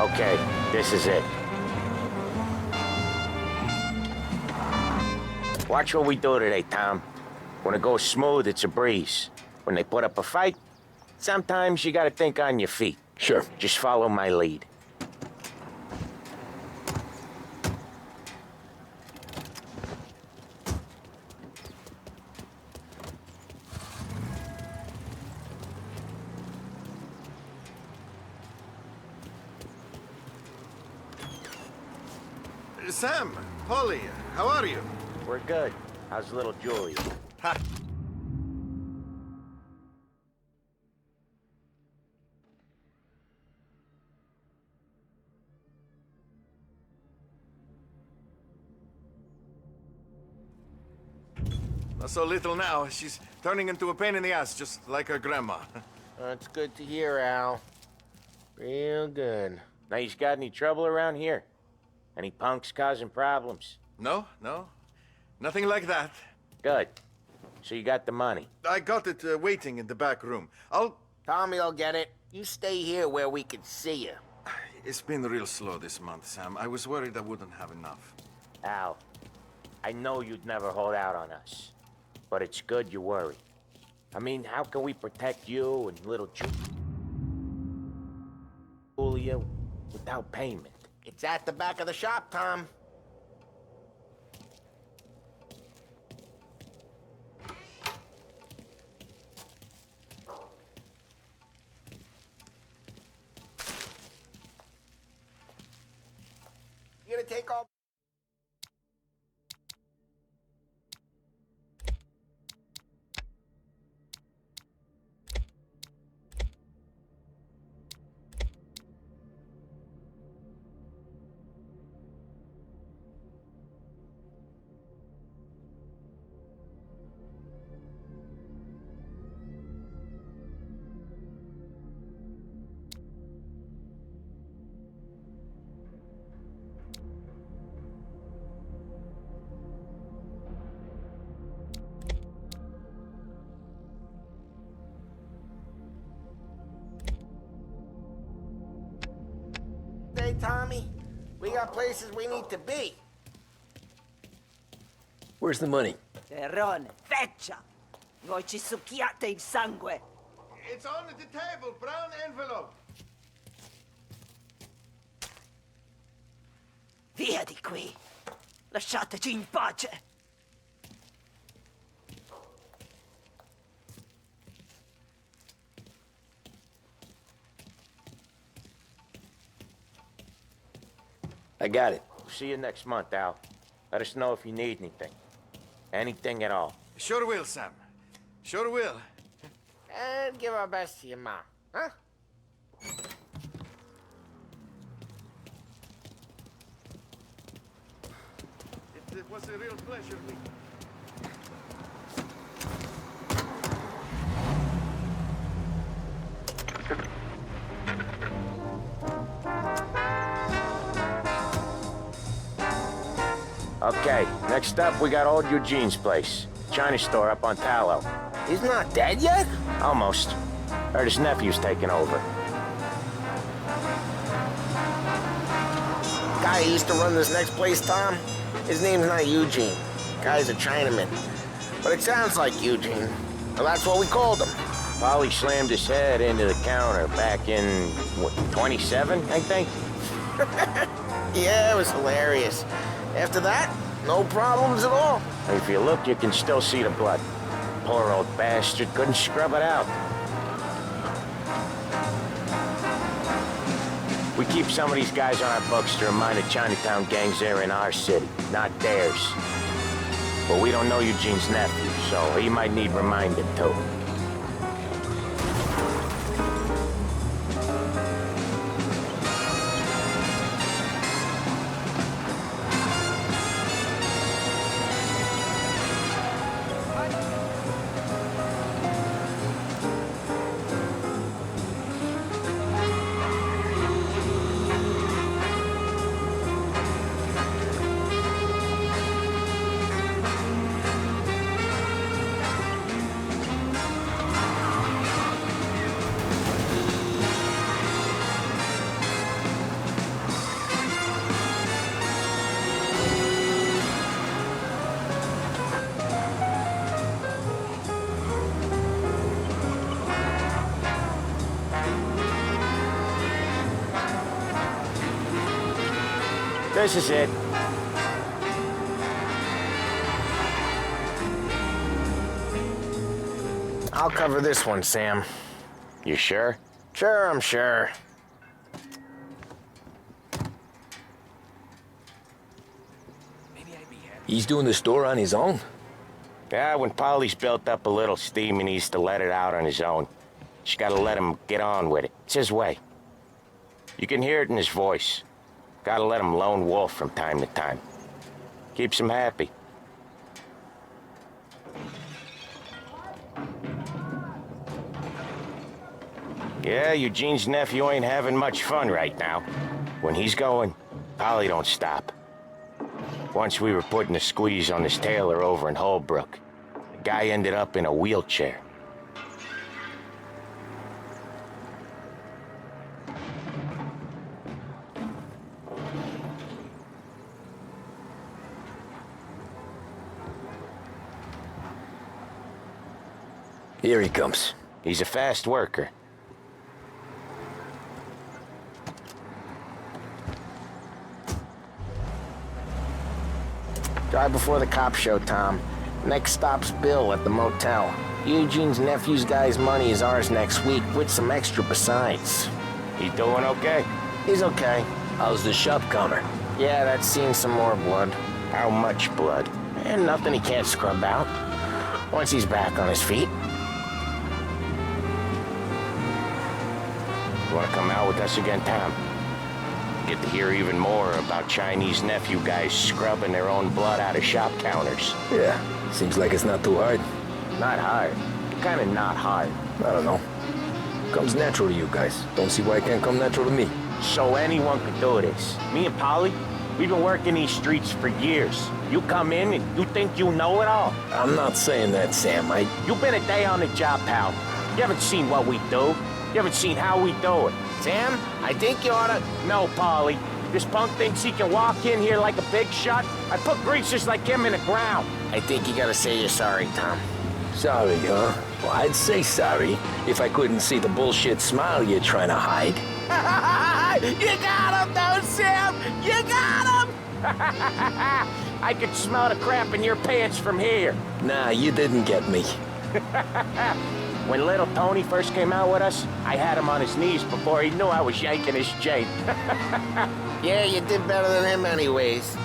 Okay, this is it. Watch what we do today, Tom. When it goes smooth, it's a breeze. When they put up a fight, sometimes you gotta think on your feet. Sure. Just follow my lead. Sam, Polly, how are you? We're good. How's little Julie? Ha! Not so little now. She's turning into a pain in the ass, just like her grandma. That's good to hear, Al. Real good. Now, you got any trouble around here? Any punks causing problems? No. Nothing like that. Good. So you got the money? I got it waiting in the back room. Tommy'll get it. You stay here where we can see you. It's been real slow this month, Sam. I was worried I wouldn't have enough. Al, I know you'd never hold out on us. But it's good you worry. I mean, how can we protect you and little Julia without payment? It's at the back of the shop, Tom. You gonna take all... Hey, Tommy, we got places we need to be. Where's the money? Terrone, feccia! Voi ci succhiate il sangue! It's on the table, brown envelope. Via di qui! Lasciateci in pace! I got it. See you next month, Al. Let us know if you need anything. Anything at all. Sure will, Sam. Sure will. And give our best to your mom, huh? It was a real pleasure meeting. Okay, next up, we got old Eugene's place. China store up on Tallow. He's not dead yet? Almost. Heard his nephew's taking over. Guy who used to run this next place, Tom, his name's not Eugene. Guy's a Chinaman. But it sounds like Eugene. Well, that's what we called him. Polly slammed his head into the counter back in, what, 27, I think? Yeah, it was hilarious. After that, no problems at all. If you look, you can still see the blood. Poor old bastard couldn't scrub it out. We keep some of these guys on our books to remind the Chinatown gangs they're in our city, not theirs. But we don't know Eugene's nephew, so he might need reminding too. This is it. I'll cover this one, Sam. You sure? Sure, I'm sure. He's doing the store on his own? Yeah, when Polly's built up a little steam, he needs to let it out on his own. Just gotta let him get on with it. It's his way. You can hear it in his voice. Gotta let him lone wolf from time to time. Keeps him happy. Yeah, Eugene's nephew ain't having much fun right now. When he's going, Polly don't stop. Once we were putting a squeeze on this tailor over in Holbrook. The guy ended up in a wheelchair. Here he comes. He's a fast worker. Drive before the cops show, Tom. Next stop's Bill at the motel. Eugene's nephew's guy's money is ours next week, with some extra besides. He doing okay? He's okay. How's the shop counter? Yeah, that's seen some more blood. How much blood? And nothing he can't scrub out. Once he's back on his feet. You wanna come out with us again, Tom? Get to hear even more about Chinese nephew guys scrubbing their own blood out of shop counters. Yeah, seems like it's not too hard. Not hard. Kinda not hard. I don't know. Comes natural to you guys. Don't see why it can't come natural to me. So anyone could do this. Me and Polly, we've been working these streets for years. You come in and you think you know it all. I'm not saying that, Sam. You've been a day on the job, pal. You haven't seen what we do. You haven't seen how we do it. Sam, I think you oughta... No, Polly. This punk thinks he can walk in here like a big shot. I put greasers like him in the ground. I think you gotta say you're sorry, Tom. Sorry, huh? Well, I'd say sorry if I couldn't see the bullshit smile you're trying to hide. You got him, though, Sam! You got him! I could smell the crap in your pants from here. Nah, you didn't get me. When little Tony first came out with us, I had him on his knees before he knew I was yanking his chain. Yeah, you did better than him anyways.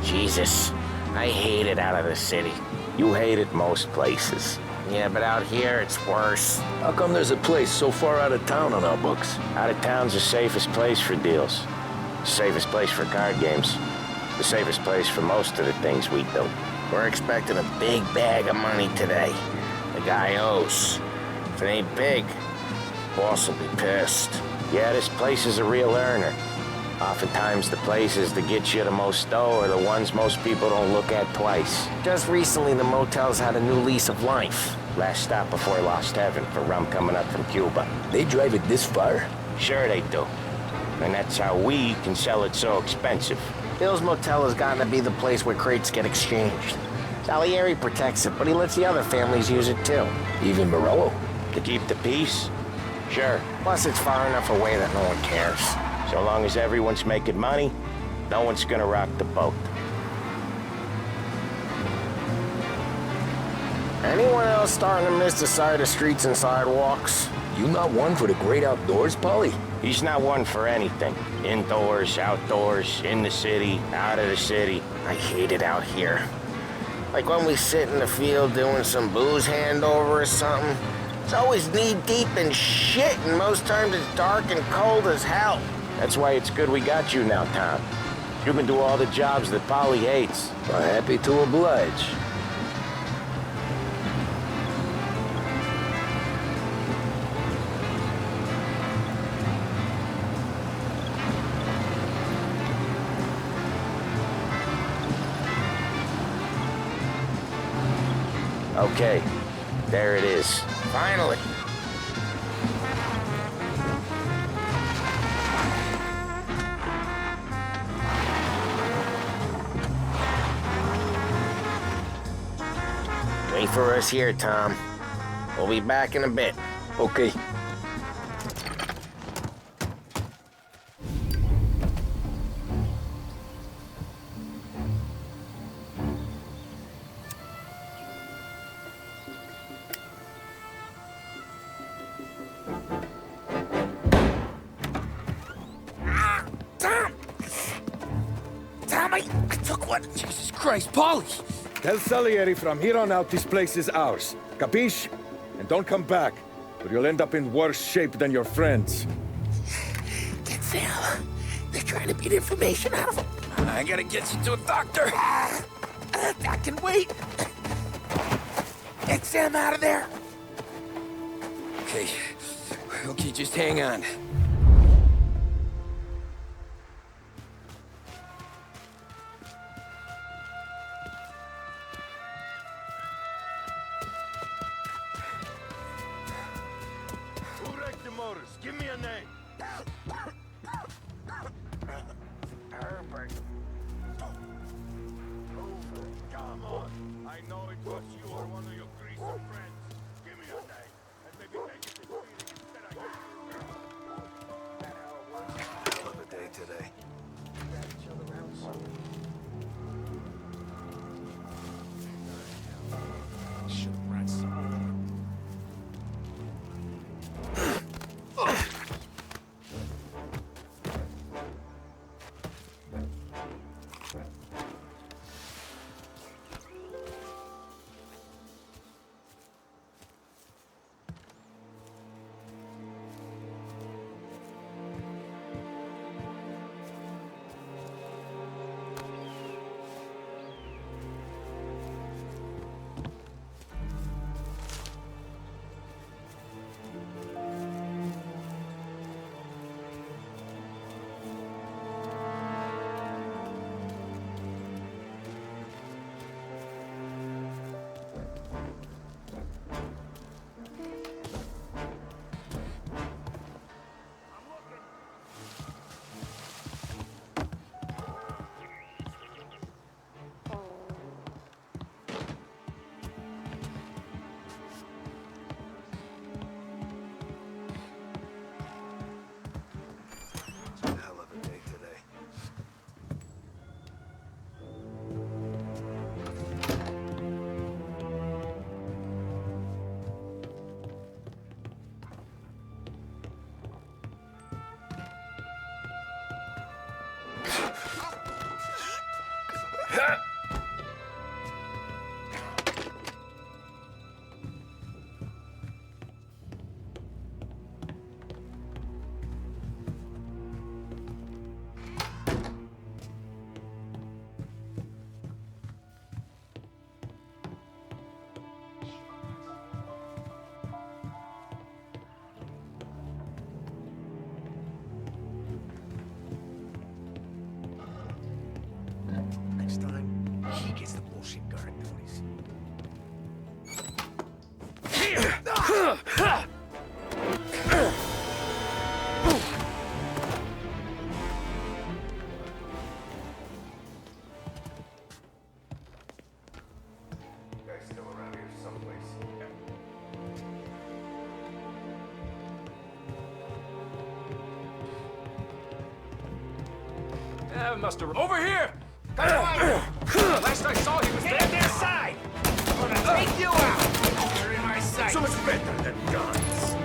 Jesus, I hate it out of the city. You hate it most places. Yeah, but out here, it's worse. How come there's a place so far out of town on our books? Out of town's the safest place for deals. The safest place for card games. The safest place for most of the things we do. We're expecting a big bag of money today. The guy owes. If it ain't big, boss will be pissed. Yeah, this place is a real earner. Oftentimes the places that get you the most dough are the ones most people don't look at twice. Just recently the motel's had a new lease of life. Last stop before Lost Heaven for rum coming up from Cuba. They drive it this far? Sure they do. And that's how we can sell it so expensive. Bill's Motel has gotten to be the place where crates get exchanged. Salieri protects it, but he lets the other families use it too. Even Morello? To keep the peace? Sure. Plus it's far enough away that no one cares. So long as everyone's making money, no one's gonna rock the boat. Anyone else starting to miss the sight of streets and sidewalks? You not one for the great outdoors, Polly? He's not one for anything. Indoors, outdoors, in the city, out of the city. I hate it out here. Like when we sit in the field doing some booze handover or something. It's always knee-deep in shit, and most times it's dark and cold as hell. That's why it's good we got you now, Tom. You can do all the jobs that Polly hates. I'm happy to oblige. Okay, there it is. Finally. Wait for us here, Tom. We'll be back in a bit. Okay. I took one. Jesus Christ, Polly! Tell Salieri from here on out this place is ours. Capiche? And don't come back, or you'll end up in worse shape than your friends. Get Sam. They're trying to beat information out of him. I gotta get you to a doctor. I can wait. Get Sam out of there. Okay. Okay, just hang on. Give me a name. Herbert. Come on. I know it was you or one of your greasy friends. Give me your name, and maybe make it this feeling instead I give you a girl. Hell of a day today. Should run some. Hell of a day today. Next time, he gets the bullshit guard notice. Guys still around here someplace. Yeah, must have... Over here! Last I saw, he was Get on their side! I'm gonna take you out! You're in my sight! So much better than guns.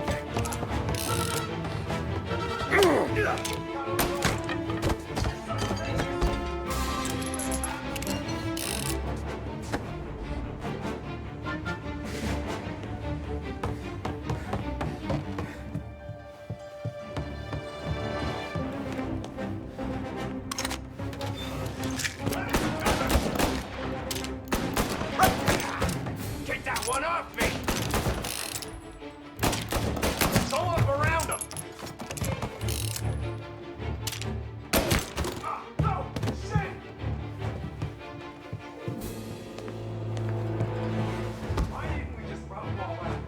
Get that one off me! Go up around him! No! Shit! Why didn't we just run them all out?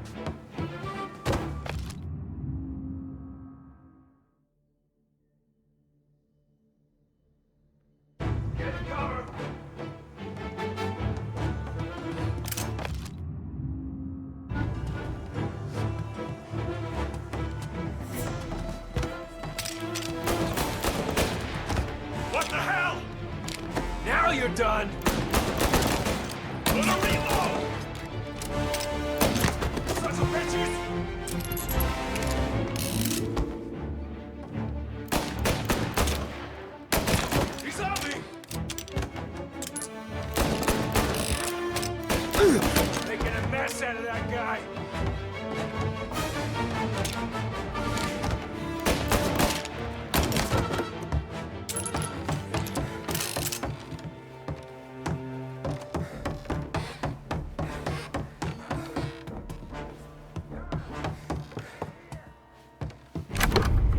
Get cover! What the hell? Now you're done! Gonna reload! Sons of bitches! He's on me! Making a mess out of that guy!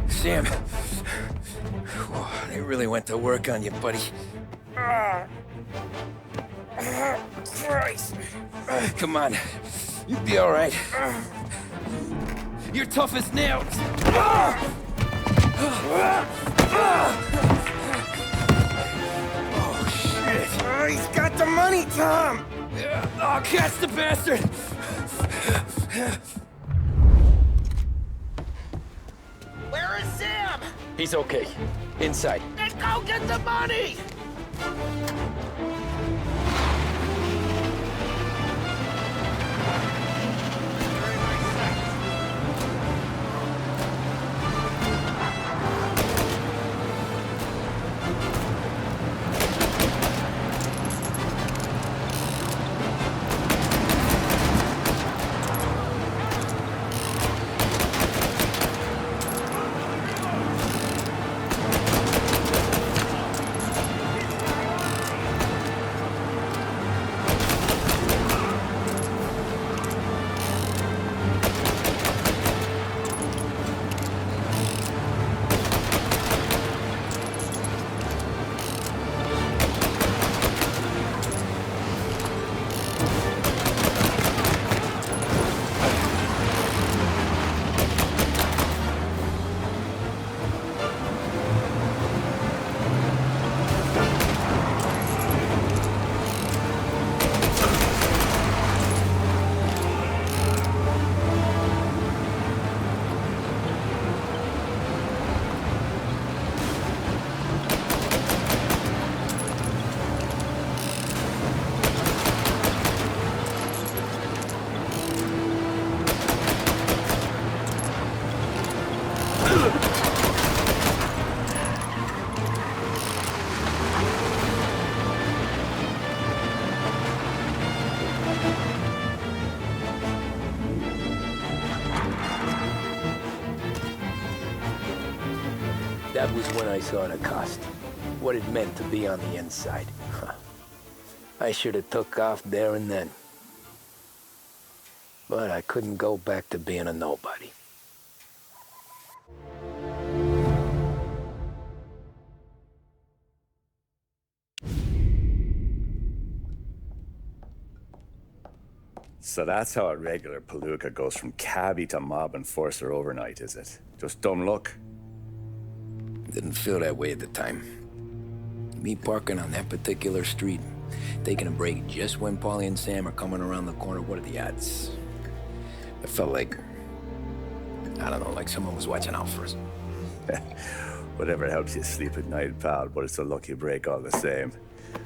Sam, they really went to work on you, buddy. Christ! Come on, you'll be all right. You're tough as nails. Oh, shit! Oh, he's got the money! money, Tom! Oh, catch the bastard! Where is Sam? He's okay. Inside. Then go get the money! That was when I saw the cost. What it meant to be on the inside. I should have took off there and then. But I couldn't go back to being a nobody. So that's how a regular palooka goes from cabbie to mob enforcer overnight, is it? Just dumb luck? Didn't feel that way at the time. Me parking on that particular street, taking a break just when Paulie and Sam are coming around the corner, what are the odds? It felt like, I don't know, like someone was watching out for us. Whatever helps you sleep at night, pal, but it's a lucky break all the same.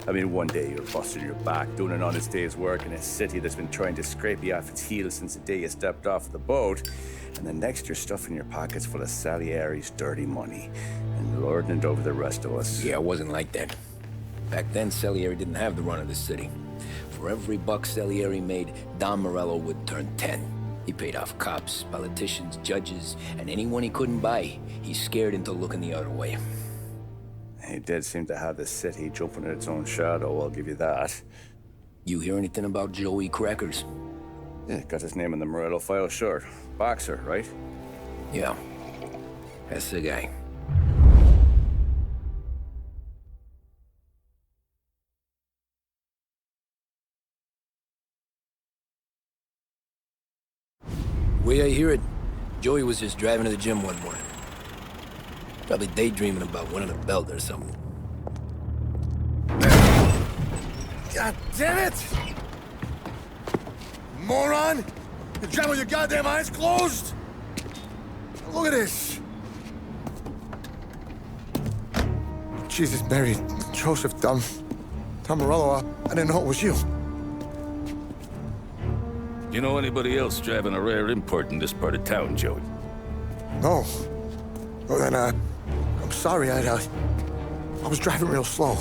I mean, one day you're busting your back, doing an honest day's work in a city that's been trying to scrape you off its heels since the day you stepped off the boat, and the next you're stuffing your pockets full of Salieri's dirty money and lording it over the rest of us. Yeah, it wasn't like that. Back then, Salieri didn't have the run of the city. For every buck Salieri made, Don Morello would turn 10. He paid off cops, politicians, judges, and anyone he couldn't buy, he scared into looking the other way. He did seem to have the city jumping at its own shadow, I'll give you that. You hear anything about Joey Crackers? Yeah, got his name in the Morello file, sure. Boxer, right? Yeah, that's the guy. Way I hear it, Joey was just driving to the gym one morning. Probably daydreaming about winning a belt or something. God damn it! Moron! You driving with your goddamn eyes closed? Look at this! Jesus, Mary, Joseph, Tom Morello, I didn't know it was you. You know anybody else driving a rare import in this part of town, Joey? No. Well, then, I'm sorry, I was driving real slow.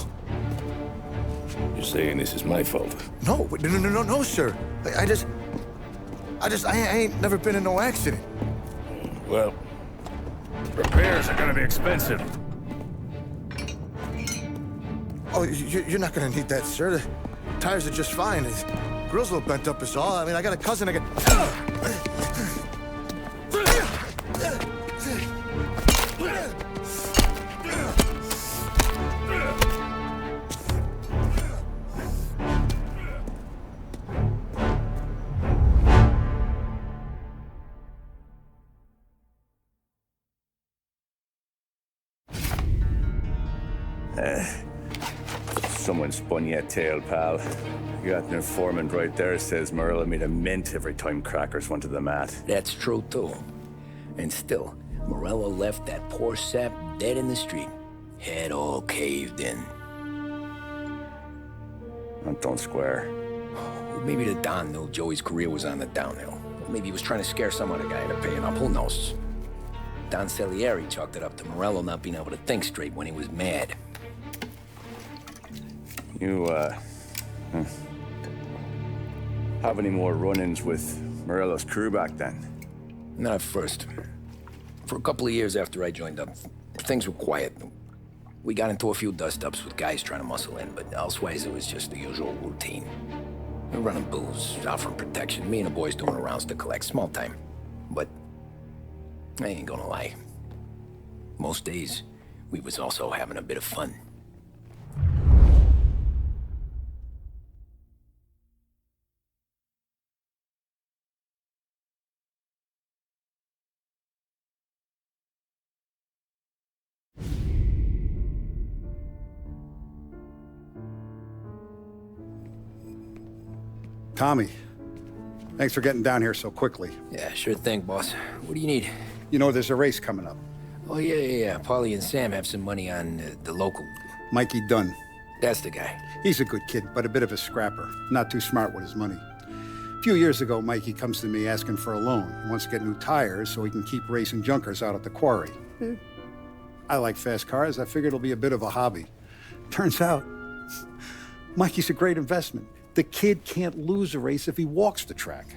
You're saying this is my fault? No, sir. I ain't never been in no accident. Well, repairs are gonna be expensive. Oh, you're not gonna need that, sir. The tires are just fine. The grill's a little bent up is all. I mean, I got a cousin I can... Someone spun you a tale, pal. You got an informant right there says Morello made a mint every time crackers went to the mat. That's true, too. And still, Morello left that poor sap dead in the street. Head all caved in. That don't square. Maybe the Don knew Joey's career was on the downhill. Maybe he was trying to scare some other guy into paying up, who knows? Don Salieri chalked it up to Morello not being able to think straight when he was mad. You, have any more run-ins with Morello's crew back then? Not at first. For a couple of years after I joined up, things were quiet. We got into a few dust-ups with guys trying to muscle in, but elsewise it was just the usual routine. We're running booze, offering protection, me and the boys doing the rounds to collect, small time. But I ain't gonna lie. Most days, we was also having a bit of fun. Tommy, thanks for getting down here so quickly. Yeah, sure thing, boss. What do you need? You know, there's a race coming up. Oh, yeah. Paulie and Sam have some money on the local. Mikey Dunn. That's the guy. He's a good kid, but a bit of a scrapper. Not too smart with his money. A few years ago, Mikey comes to me asking for a loan. He wants to get new tires so he can keep racing junkers out at the quarry. I like fast cars. I figured it'll be a bit of a hobby. Turns out, Mikey's a great investment. The kid can't lose a race if he walks the track.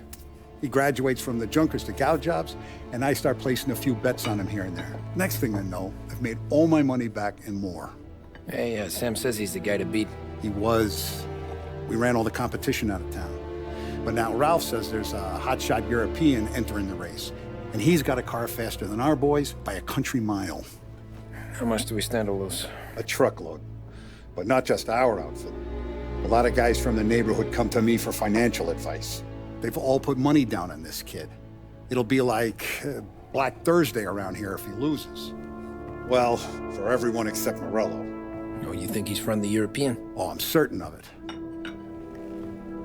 He graduates from the junkers to gal jobs, and I start placing a few bets on him here and there. Next thing I know, I've made all my money back and more. Hey, Sam says he's the guy to beat. He was. We ran all the competition out of town. But now Ralph says there's a hotshot European entering the race, and he's got a car faster than our boys by a country mile. How much do we stand to lose? A truckload. But not just our outfit. A lot of guys from the neighborhood come to me for financial advice. They've all put money down on this kid. It'll be like Black Thursday around here if he loses. Well, for everyone except Morello. Oh, you think he's from the European? Oh, I'm certain of it.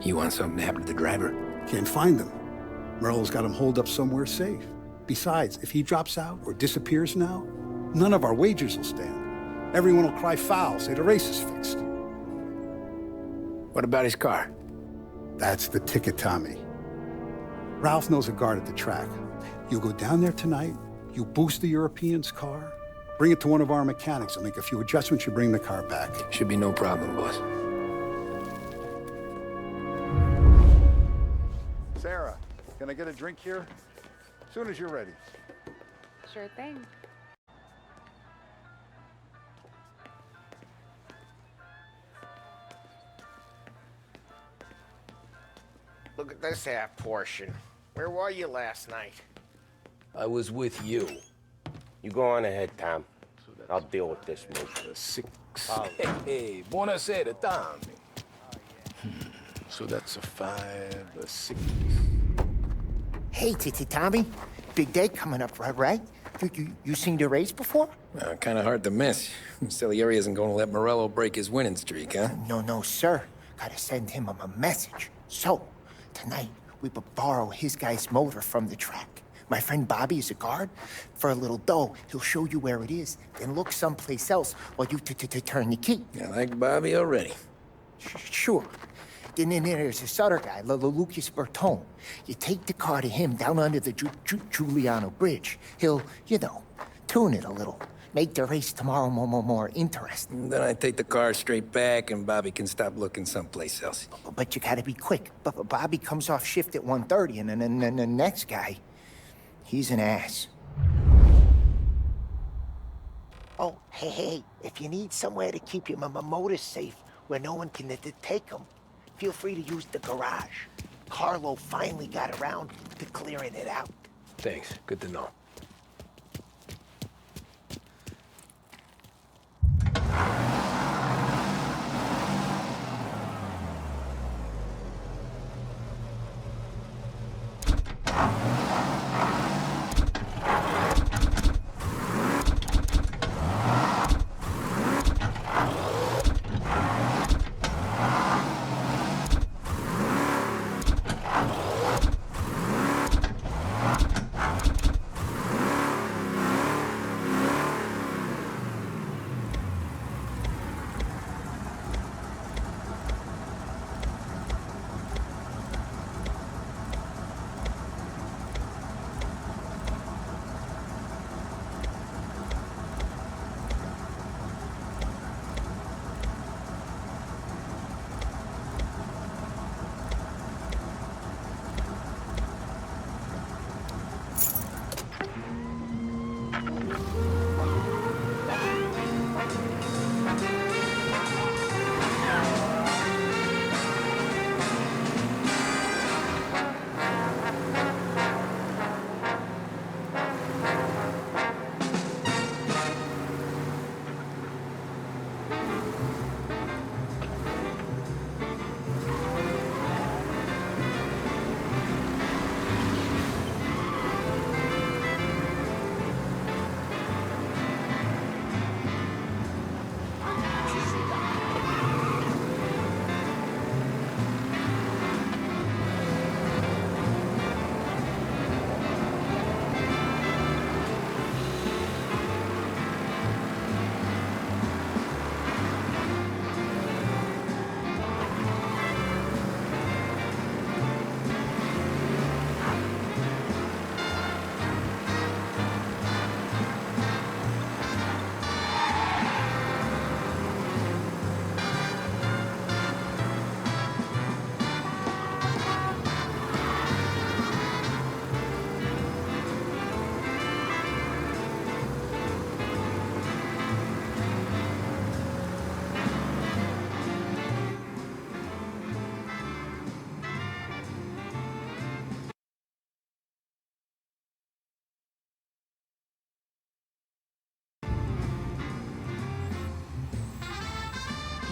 You want something to happen to the driver? Can't find him. Morello's got him holed up somewhere safe. Besides, if he drops out or disappears now, none of our wagers will stand. Everyone will cry foul, say the race is fixed. What about his car? That's the ticket, Tommy. Ralph knows a guard at the track. You go down there tonight, you boost the European's car, bring it to one of our mechanics, and make a few adjustments, you bring the car back. Should be no problem, boss. Sarah, can I get a drink here? As soon as you're ready. Sure thing. Look at this half portion. Where were you last night? I was with you. You go on ahead, Tom. I'll deal with this move. 6. Hey, buonasera, Tommy. So that's a 5, a 6. Hey, Tommy. Big day coming up, right? You seen the race before? Kind of hard to miss. Salieri isn't going to let Morello break his winning streak, huh? No, sir. Gotta send him a message. So, tonight, we borrow his guy's motor from the track. My friend Bobby is a guard. For a little dough, he'll show you where it is, then look someplace else while you turn the key. I like Bobby already. Sure. Then there's this other guy, Lucas Bertone. You take the car to him down under the Giuliano Bridge. He'll, tune it a little. Make the race tomorrow more interesting. Then I take the car straight back and Bobby can stop looking someplace else. But you gotta be quick. But Bobby comes off shift at 1:30, and then the next guy, he's an ass. Oh, hey, if you need somewhere to keep your motor safe where no one can take them, feel free to use the garage. Carlo finally got around to clearing it out. Thanks. Good to know.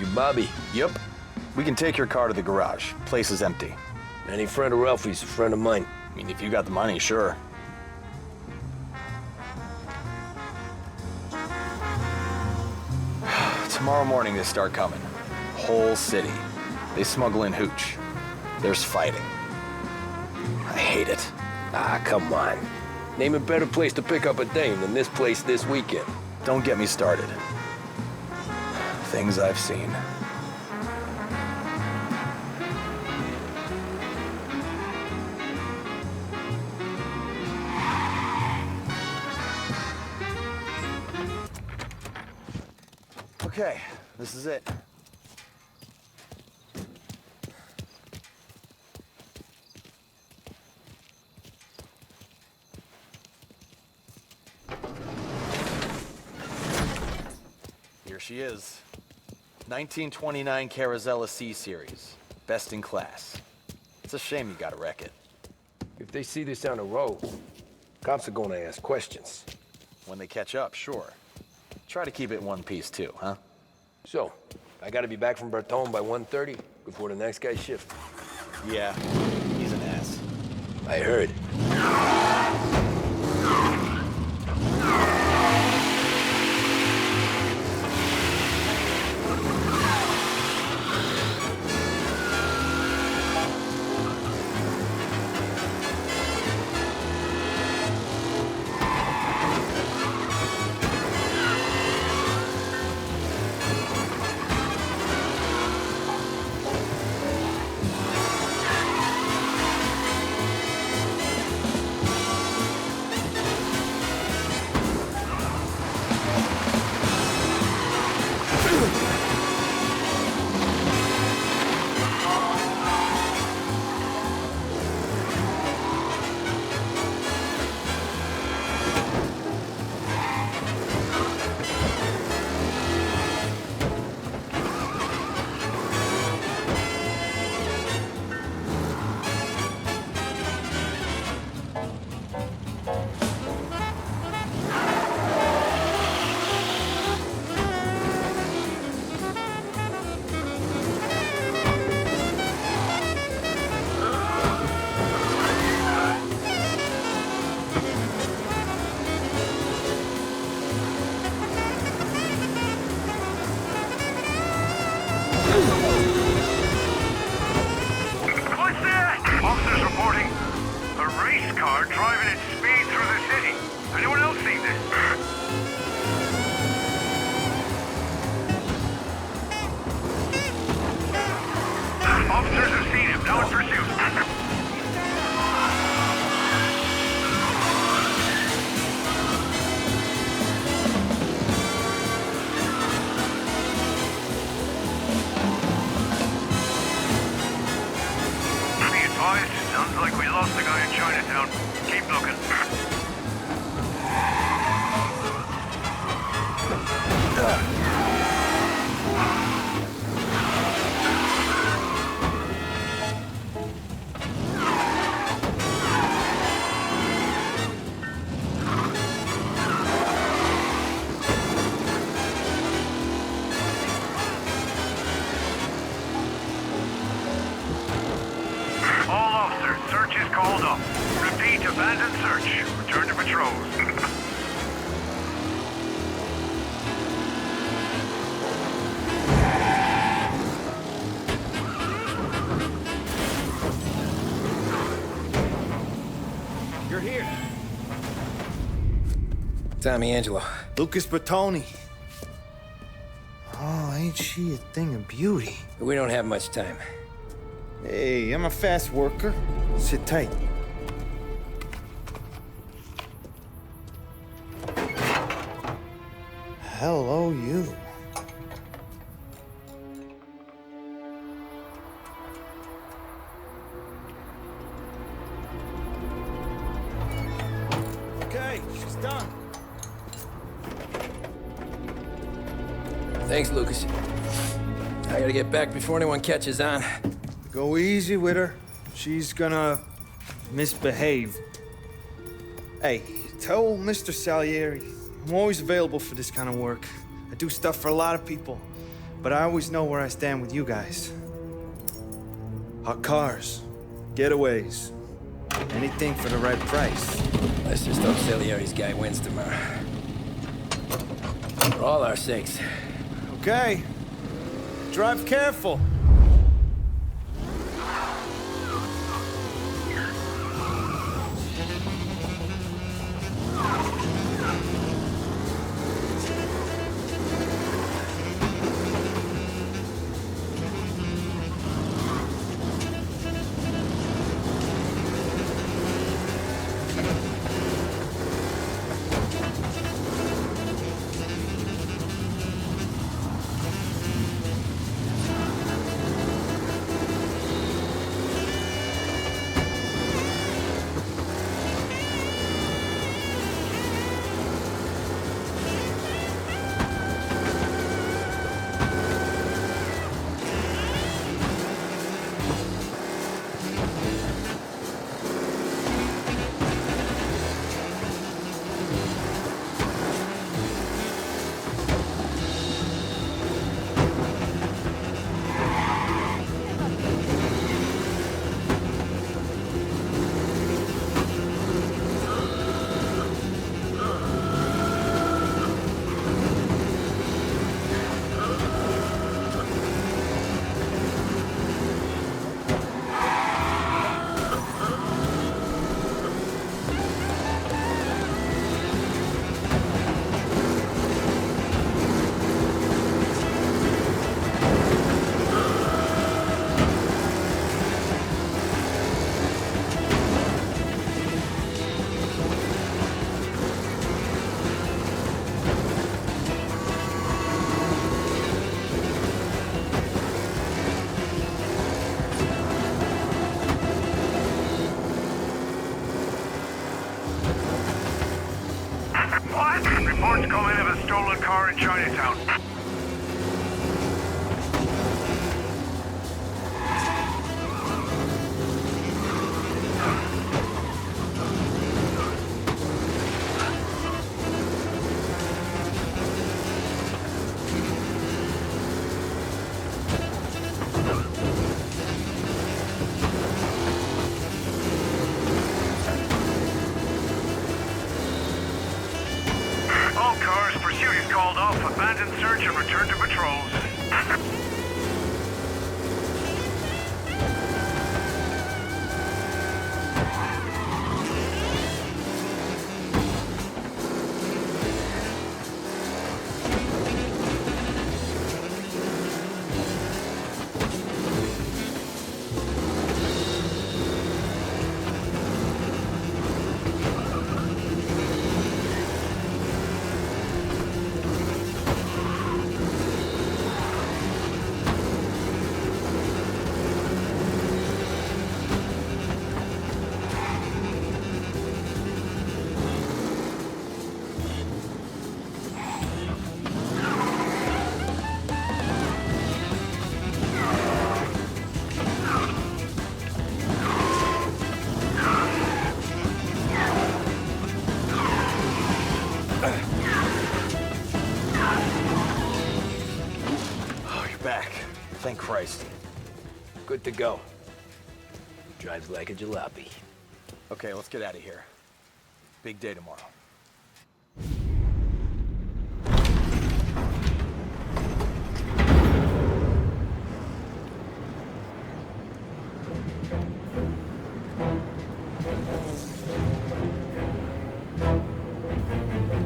You Bobby? Yep. We can take your car to the garage. Place is empty. Any friend of Ralphie's a friend of mine. I mean, if you got the money, sure. Tomorrow morning they start coming. Whole city. They smuggle in hooch. There's fighting. I hate it. Ah, come on. Name a better place to pick up a dame than this place this weekend. Don't get me started. Things I've seen. Okay, this is it. Here she is. 1929 Carazella C Series. Best in class. It's a shame you gotta wreck it. If they see this on the road, cops are gonna ask questions. When they catch up, sure. Try to keep it in one piece too, huh? So, I gotta be back from Bertone by 1:30 before the next guy's shift. Yeah, he's an ass. I heard. Tommy Angelo. Lucas Bertoni. Oh, ain't she a thing of beauty? We don't have much time. Hey, I'm a fast worker. Sit tight. Hello, you. Okay, she's done. Thanks, Lucas. I gotta get back before anyone catches on. Go easy with her. She's gonna misbehave. Hey, tell Mr. Salieri I'm always available for this kind of work. I do stuff for a lot of people. but I always know where I stand with you guys. Hot cars, getaways, anything for the right price. Let's just hope Salieri's guy wins tomorrow. For all our sakes. Okay. Drive careful. Reports come in of a stolen car in Chinatown. All cars, pursuit is called off. Abandon search and return to patrols. Back. Thank Christ. Good to go. Drives like a jalopy. Okay, let's get out of here. Big day tomorrow.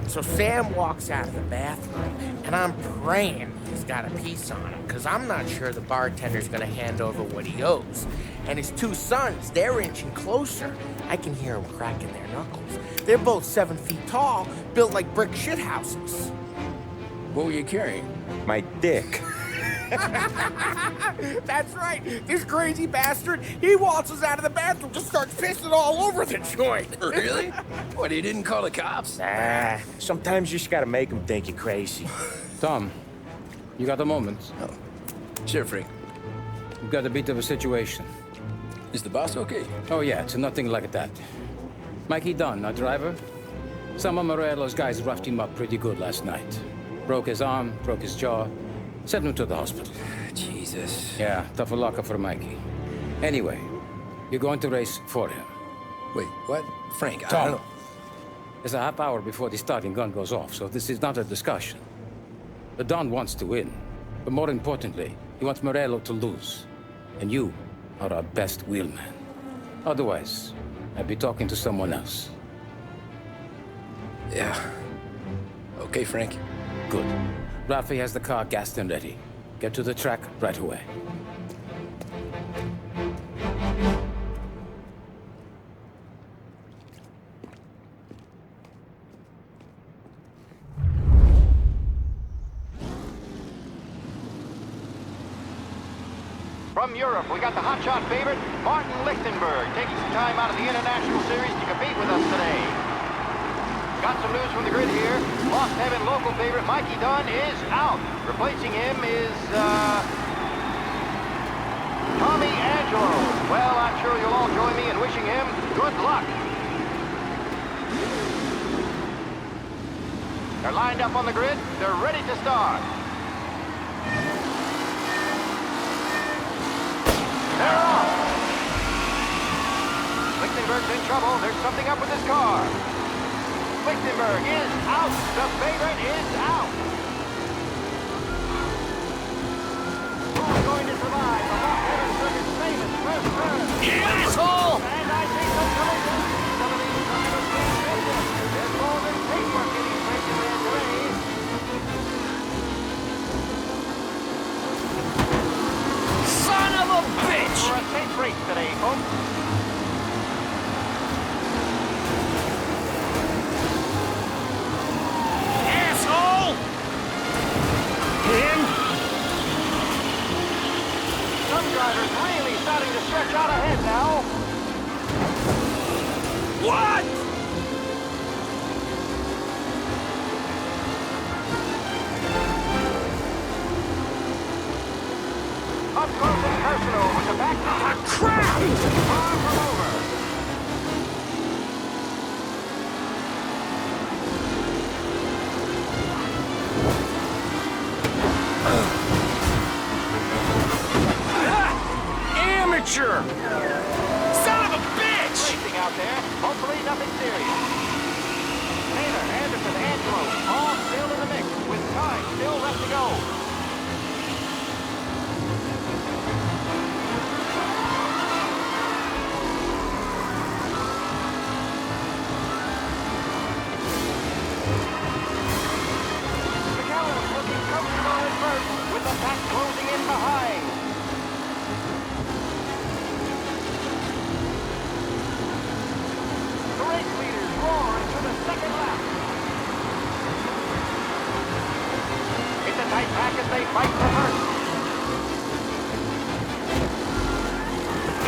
So Sam walks out of the bathroom, and I'm praying he's got a piece on him, because I'm not sure the bartender's gonna hand over what he owes. And his two sons, they're inching closer. I can hear them cracking their knuckles. They're both 7 feet tall, built like brick shithouses. What were you carrying? My dick. That's right. This crazy bastard, he waltzes out of the bathroom, just starts pissing all over the joint. Really? What, he didn't call the cops? Nah, sometimes you just gotta make them think you're crazy. Tom, you got a moment? Oh. Sure, Frank. We've got a bit of a situation. Is the boss okay? Oh yeah, it's nothing like that. Mikey Dunn, our driver. Some of Morello's guys roughed him up pretty good last night. Broke his arm, broke his jaw. Send him to the hospital. Jesus. Yeah, tougher luck for Mikey. Anyway, you're going to race for him. Wait, what? Frank, I Tom, don't... there's a half hour before the starting gun goes off, so this is not a discussion. The Don wants to win, but more importantly, he wants Morello to lose. And you are our best wheelman. Otherwise, I'd be talking to someone else. Yeah. Okay, Frank. Good. Rafi has the car gassed and ready. Get to the track right away. From Europe, we got the hotshot favorite, Martin Lichtenberg, taking some time out of the International Series to compete with us today. Got some news from the grid here. Lost Heaven local favorite Mikey Dunn is out. Replacing him is, Tommy Angelo. Well, I'm sure you'll all join me in wishing him good luck. They're lined up on the grid. They're ready to start. They're off! Lichtenberg's in trouble. There's something up with his car. Lichtenberg is out. The favorite is out. Who's going to survive the Las Vegas Circuit's famous first turn? Asshole! And I see some collisions. Some of these drivers being business. There's more than paintwork in these races and delays. Son of a bitch! For a safe race today, folks. Asshole! Him? Some drivers really starting to stretch out ahead now. What? Up close and personal with the back to crap! Far from over. Amateur! Son of a bitch! Racing out there. Hopefully nothing serious. Taylor, Anderson, Angelo, all still in the mix with time still left to go. With the pack closing in behind. The race leaders roar into the second lap. It's a tight pack as they fight for first.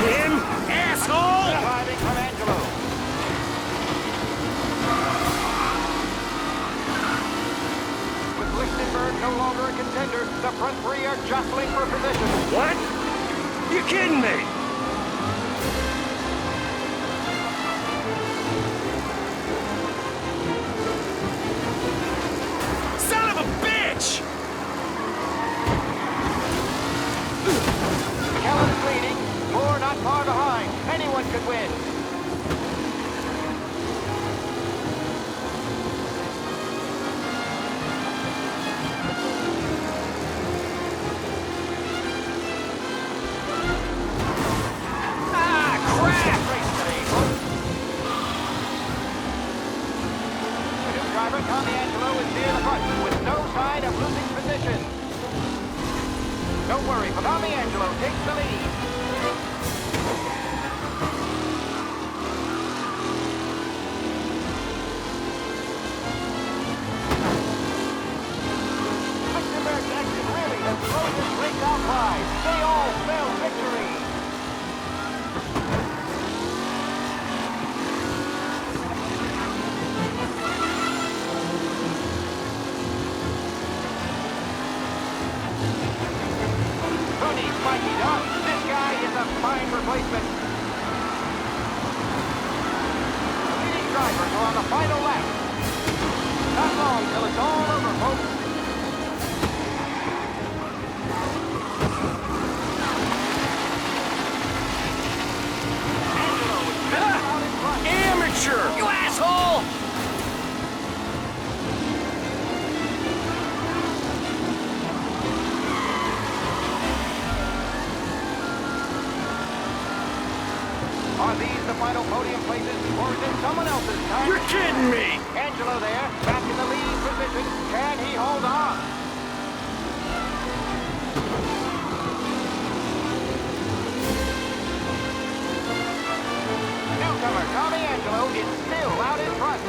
Him? Asshole! Driving from Angelo. Lichtenberg no longer a contender. The front three are jostling for position. What? You kidding me? Son of a bitch! Kellen's leading. Moore not far behind. Anyone could win. Tommy Angelo is near the front with no sign of losing position. Don't worry, Tommy Angelo takes the lead. Lichtenberg's exit really has thrown this race outside. They all spell victory. Mikey Dunn. This guy is a fine replacement. The leading drivers are on the final lap. Not long till it's all over, folks. podium places, or is it someone else's turn? You're kidding me! Angelo there, back in the lead position. Can he hold on? Newcomer Tommy Angelo is still out in front.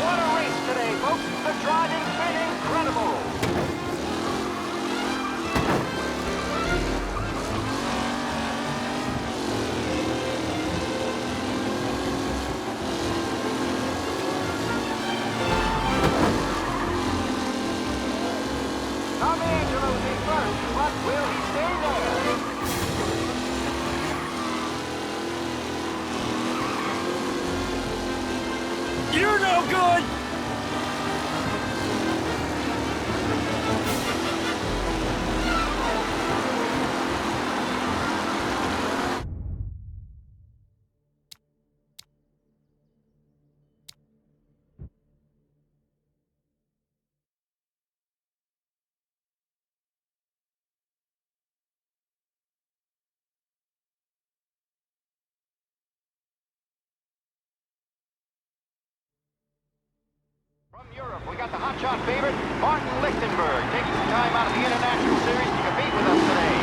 What a race today, folks. The driving's been incredible. Tommy Angelo's in first, but will he stay there? You're no good! From Europe, we got the hotshot favorite, Martin Lichtenberg, taking some time out of the International Series to compete with us today.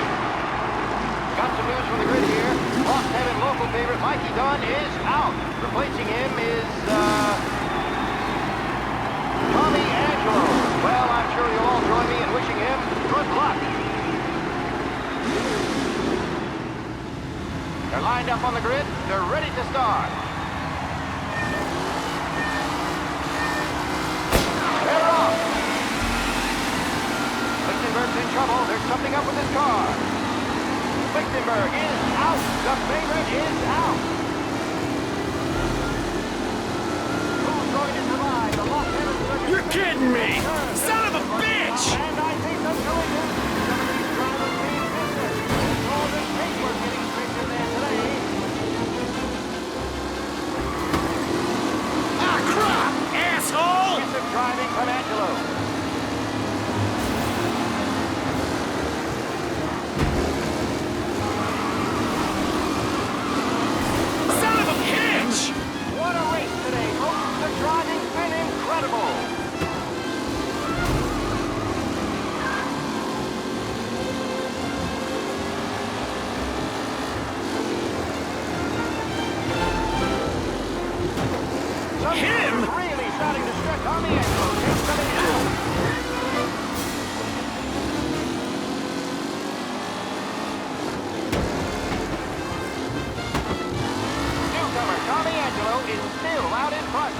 Got some news from the grid here. Lost Heaven local favorite Mikey Dunn is out. Replacing him is, Tommy Angelo. Well, I'm sure you'll all join me in wishing him good luck. They're lined up on the grid. They're ready to start. They're off. Lichtenberg's in trouble. There's something up with his car. Lichtenberg is out. The favorite is out. Who's going to survive the Lost Heaven circuit? You're kidding me! Son of a bitch! And I see some collisions. Some of these drivers mean business. All this paper getting fixed in there today. Ah, crap! Asshole! Aggressive driving from Angelo. Son of a bitch! What a race today, folks. The driving's been incredible. Him? Really starting to stretch Tommy Angelo. Takes something out. Newcomer Tommy Angelo is still out in front.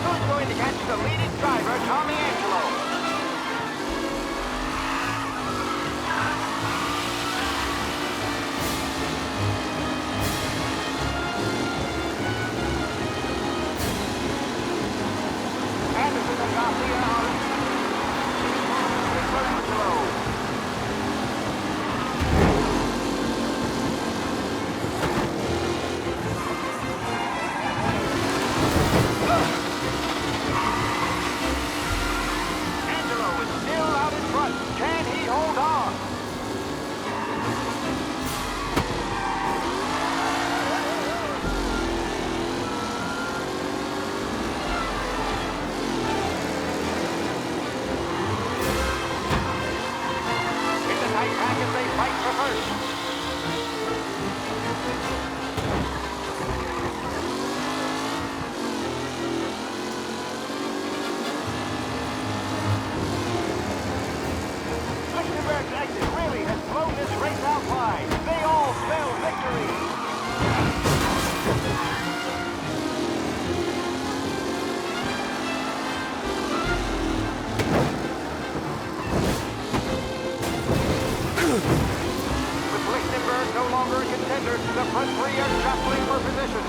Who's going to catch the leading driver, Tommy Angelo? Anderson and Mafia are for Angelo. Angelo is still out in front. Can he hold on? It's a tight pack as they fight for first. Lichtenberg's exit really has blown this race out wide. They all spell victory. With Lichtenberg no longer a contender, the front three are jostling for position.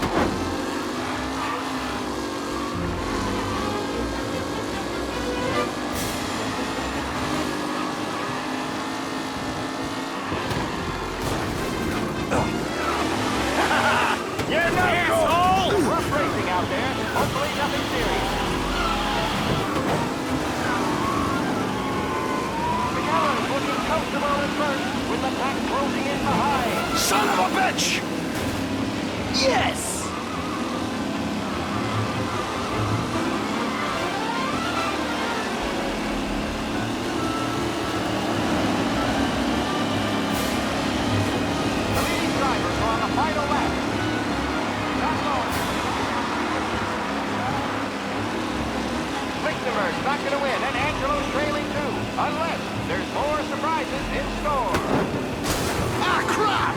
of a bitch! Yes! The leading drivers are on the final lap. Not long. Lichtenberg's not going to win, and Angelo's trailing too, unless there's more surprises in store. Ah, crap!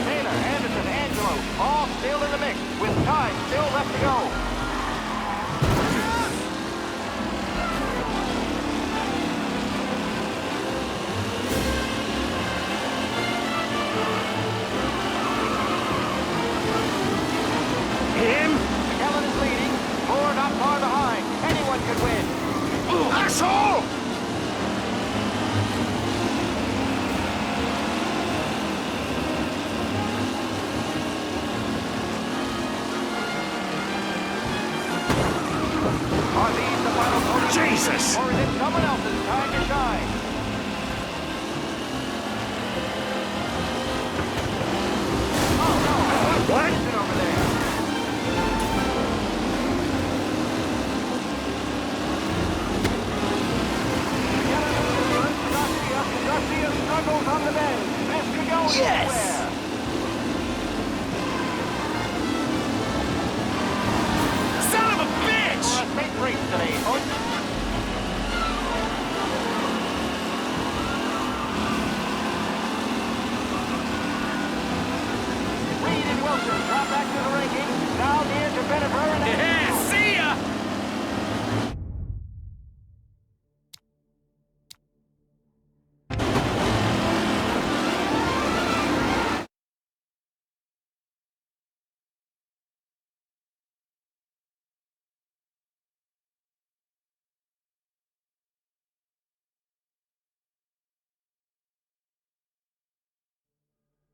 Taylor, Anderson, Angelo, all still in the mix, with time still left to go. Him? McKellen is leading, Moore not far behind. Anyone could win. Asshole! Are these the final podium? Jesus! Or is it someone else's time to shine? Oh no! What? Is it over there? Garcia struggles on the bend. This could go anywhere. Son of a bitch! For a safe race today, folks. Reed and Wilson drop back to the rankings. Now near to Bennifer and Yeah, see ya!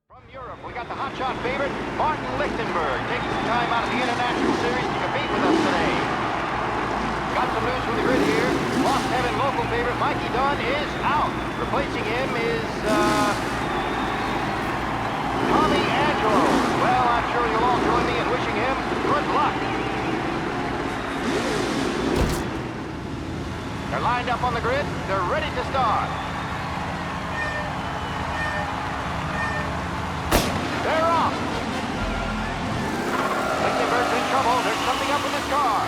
From Europe, we got the hotshot favorite, Martin Lichtenberg, taking some time out of the International Series to compete with us today. Got some news from the grid here. Lost Heaven local favorite Mikey Dunn is out. Replacing him is, Tommy Angelo. Well, I'm sure you'll all join me in wishing him good luck. They're lined up on the grid. They're ready to start. They're off. Lichtenberg's in trouble. There's something up with his car.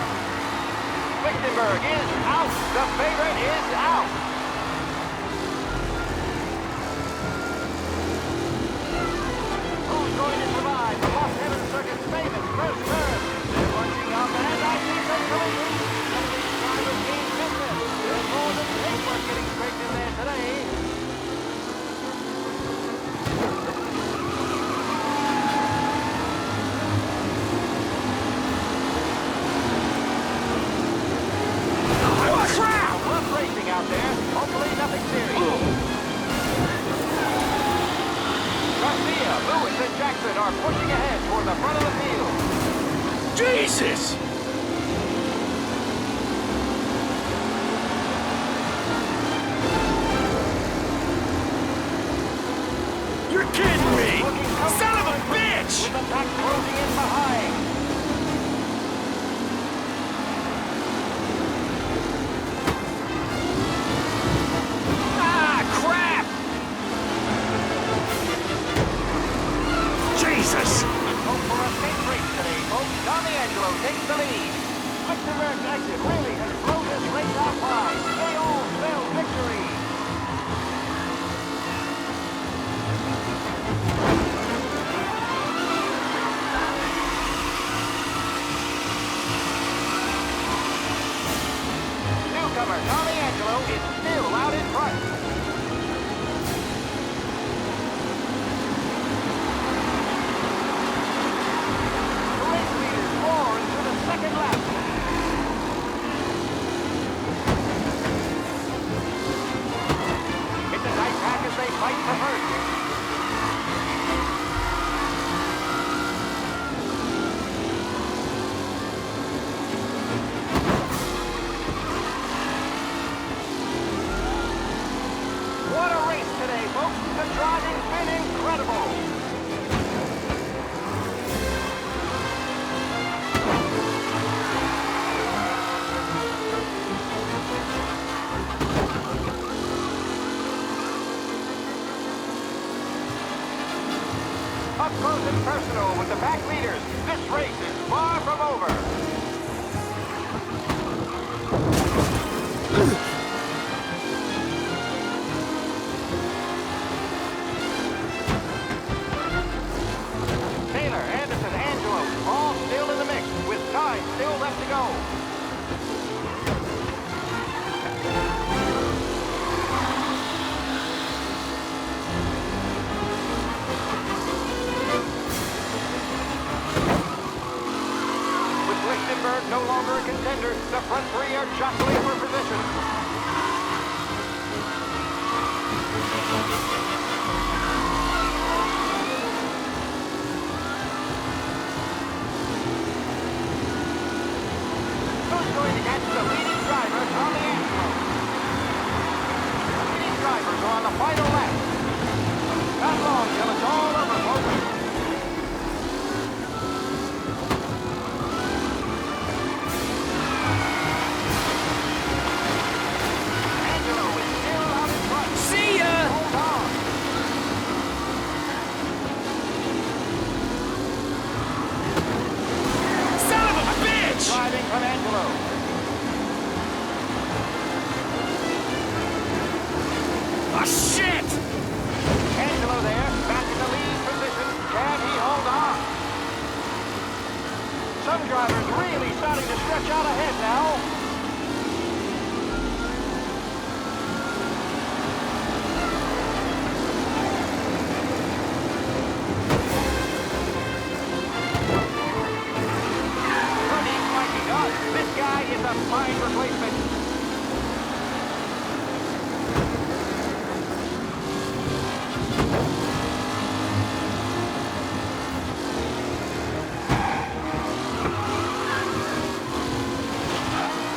Lichtenberg is out. The favorite is out. Who's going to survive the Lost Heaven Circuit's famous first turn? They're bunching up, and I see some collisions. Some of these drivers gain business. There's more than paperwork getting scraped in there today. Rough racing out there. Hopefully nothing serious. Garcia, Lewis, and Jackson are pushing ahead toward the front of the field. Jesus! You're kidding me! Son of a bitch! With the pack closing in behind. Ah, crap! Jesus! Hope for a safe race today, folks. Tommy Angelo takes the lead. Lichtenberg's exit really has blown this race off high. They all spell victory. Newcomer Tommy Angelo is still out in front. The race leaders roar into the second lap. gears. This race is far from over. Taylor, Anderson, Angelo, all still in the mix, with time still left to go. No longer a contender, the front three are jostling for position. Who's going to catch the leading driver, Tommy Angelo? The leading drivers are on the final lap. Not long till it's all over, folks. Driving from Angelo. Ah, shit! Angelo there, back in the lead position. Can he hold on? Some drivers really starting to stretch out ahead now. This guy is a fine replacement.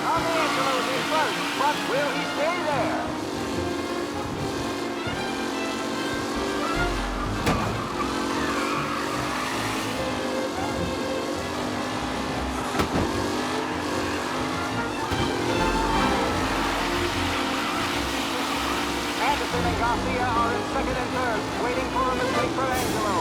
Tommy Angelo is in front, but will he stay there? Anderson and Garcia are in second and third, waiting for a mistake from Angelo.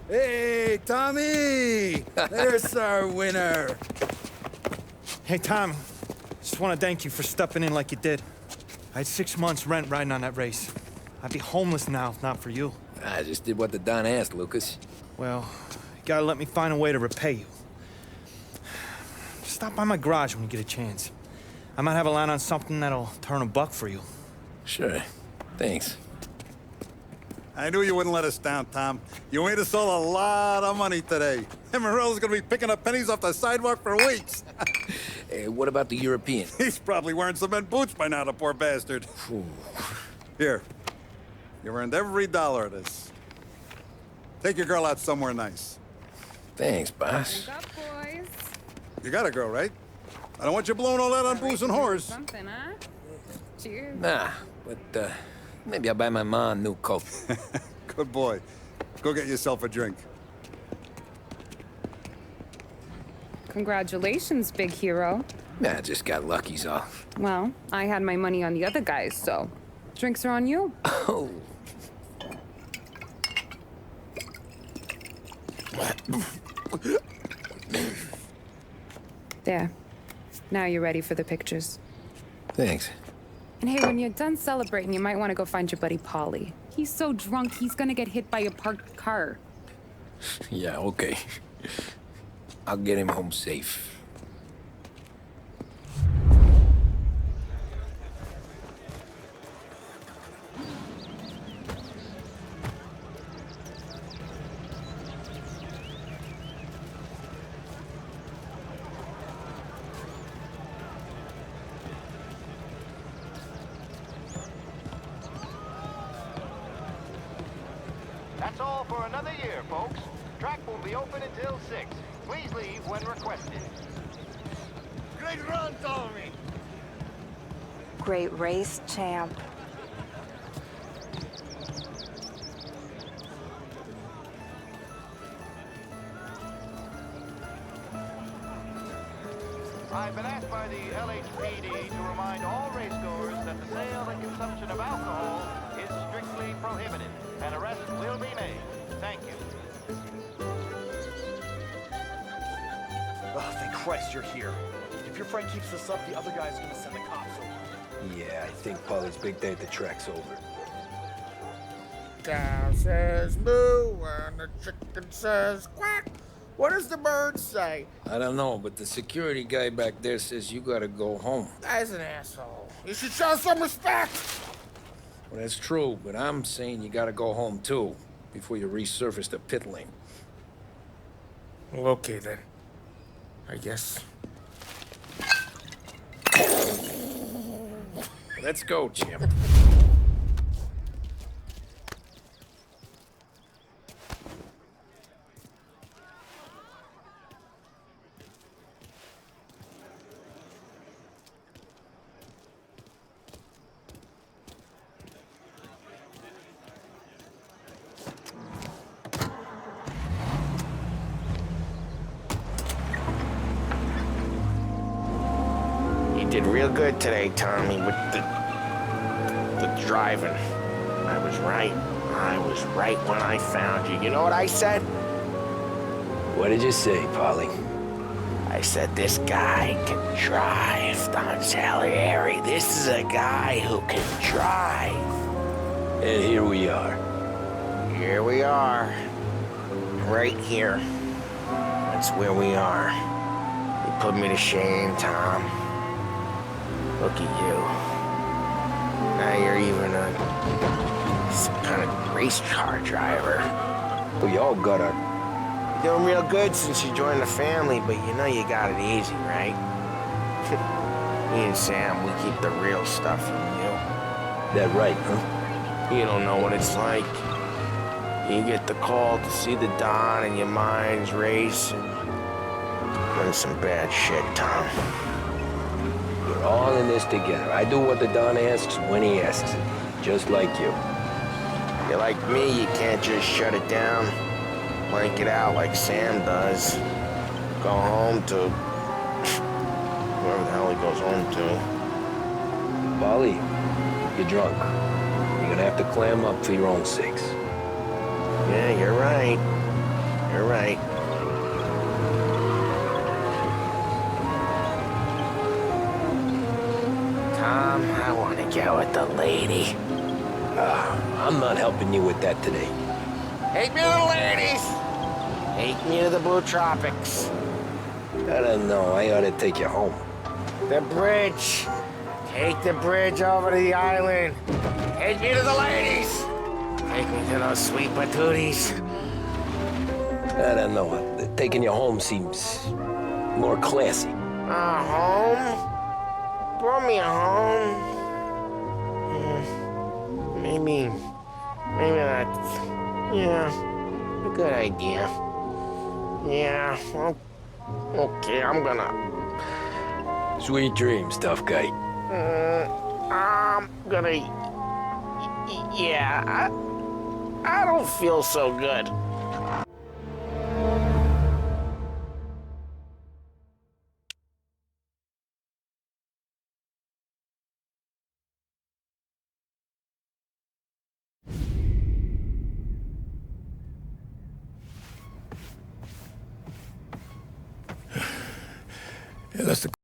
Hey, Tommy! There's our winner. Hey, Tommy. Just want to thank you for stepping in like you did. I had 6 months rent riding on that race. I'd be homeless now if not for you. I just did what the Don asked, Lucas. Well, you gotta let me find a way to repay you. Stop by my garage when you get a chance. I might have a line on something that'll turn $1 for you. Sure. Thanks. I knew you wouldn't let us down, Tom. You made us all a lot of money today. And Morello's gonna be picking up pennies off the sidewalk for weeks. Hey, what about the European? He's probably wearing cement boots by now, the poor bastard. Here. You've earned every dollar of this. Take your girl out somewhere nice. Thanks, boss. Wake up, boys. You got a girl, right? I don't want you blowing all that on booze and whores. Something, huh? Cheers. Nah, but, maybe I'll buy my mom a new coat. Good boy. Go get yourself a drink. Congratulations, big hero. Nah, just got lucky's all. Well, I had my money on the other guys, so drinks are on you. Oh. There. Now you're ready for the pictures. Thanks. And hey, when you're done celebrating, you might want to go find your buddy Paulie. He's so drunk, he's gonna get hit by a parked car. Yeah, okay. I'll get him home safe. That's all for another year, folks. Track will be open until 6. Please leave when requested. Great run, Tommy! Great race, champ. I've been asked by the LHPD to remind all racegoers that the sale and consumption of alcohol is strictly prohibited. An arrest will be made. Thank you. Oh, thank Christ you're here. If your friend keeps this up, the other guy's gonna send the cops over. Yeah, I think Polly's big day at the track's over. Cow says moo and the chicken says quack. What does the bird say? I don't know, but the security guy back there says you gotta go home. Guy's an asshole. You should show some respect. Well, that's true, but I'm saying you gotta go home too, before you resurface the pit lane. Well, okay then. I guess. Let's go, champ. You did real good today, Tommy, with the driving. I was right. I was right when I found you. You know what I said? What did you say, Polly? I said, this guy can drive, Don Salieri. This is a guy who can drive. And here we are. Here we are. Right here. That's where we are. You put me to shame, Tom. Look at you. Now you're even some kind of race car driver. We all got our... You're doing real good since you joined the family, but you know you got it easy, right? Me and Sam, we keep the real stuff from you. That right, huh? You don't know what it's like. You get the call to see the Don and your mind's racing. Doing some bad shit, Tom. We're all in this together. I do what the Don asks when he asks it. Just like you. You're like me, you can't just shut it down. Blank it out like Sam does. Go home to... wherever the hell he goes home to. Polly, you're drunk. You're gonna have to clam up for your own sakes. Yeah, you're right. You're right. Tom, I want to get with the lady. I'm not helping you with that today. Take me to the ladies! Take me to the Blue Tropics. I don't know. I ought to take you home. The bridge. Take the bridge over to the island. Take me to the ladies. Take me to those sweet patooties. I don't know. Taking you home seems more classy. Home? Brought me home. Maybe that's, a good idea. Yeah, well, okay, I'm gonna... Sweet dreams, tough guy. I'm gonna... Yeah, I don't feel so good. Yeah, that's the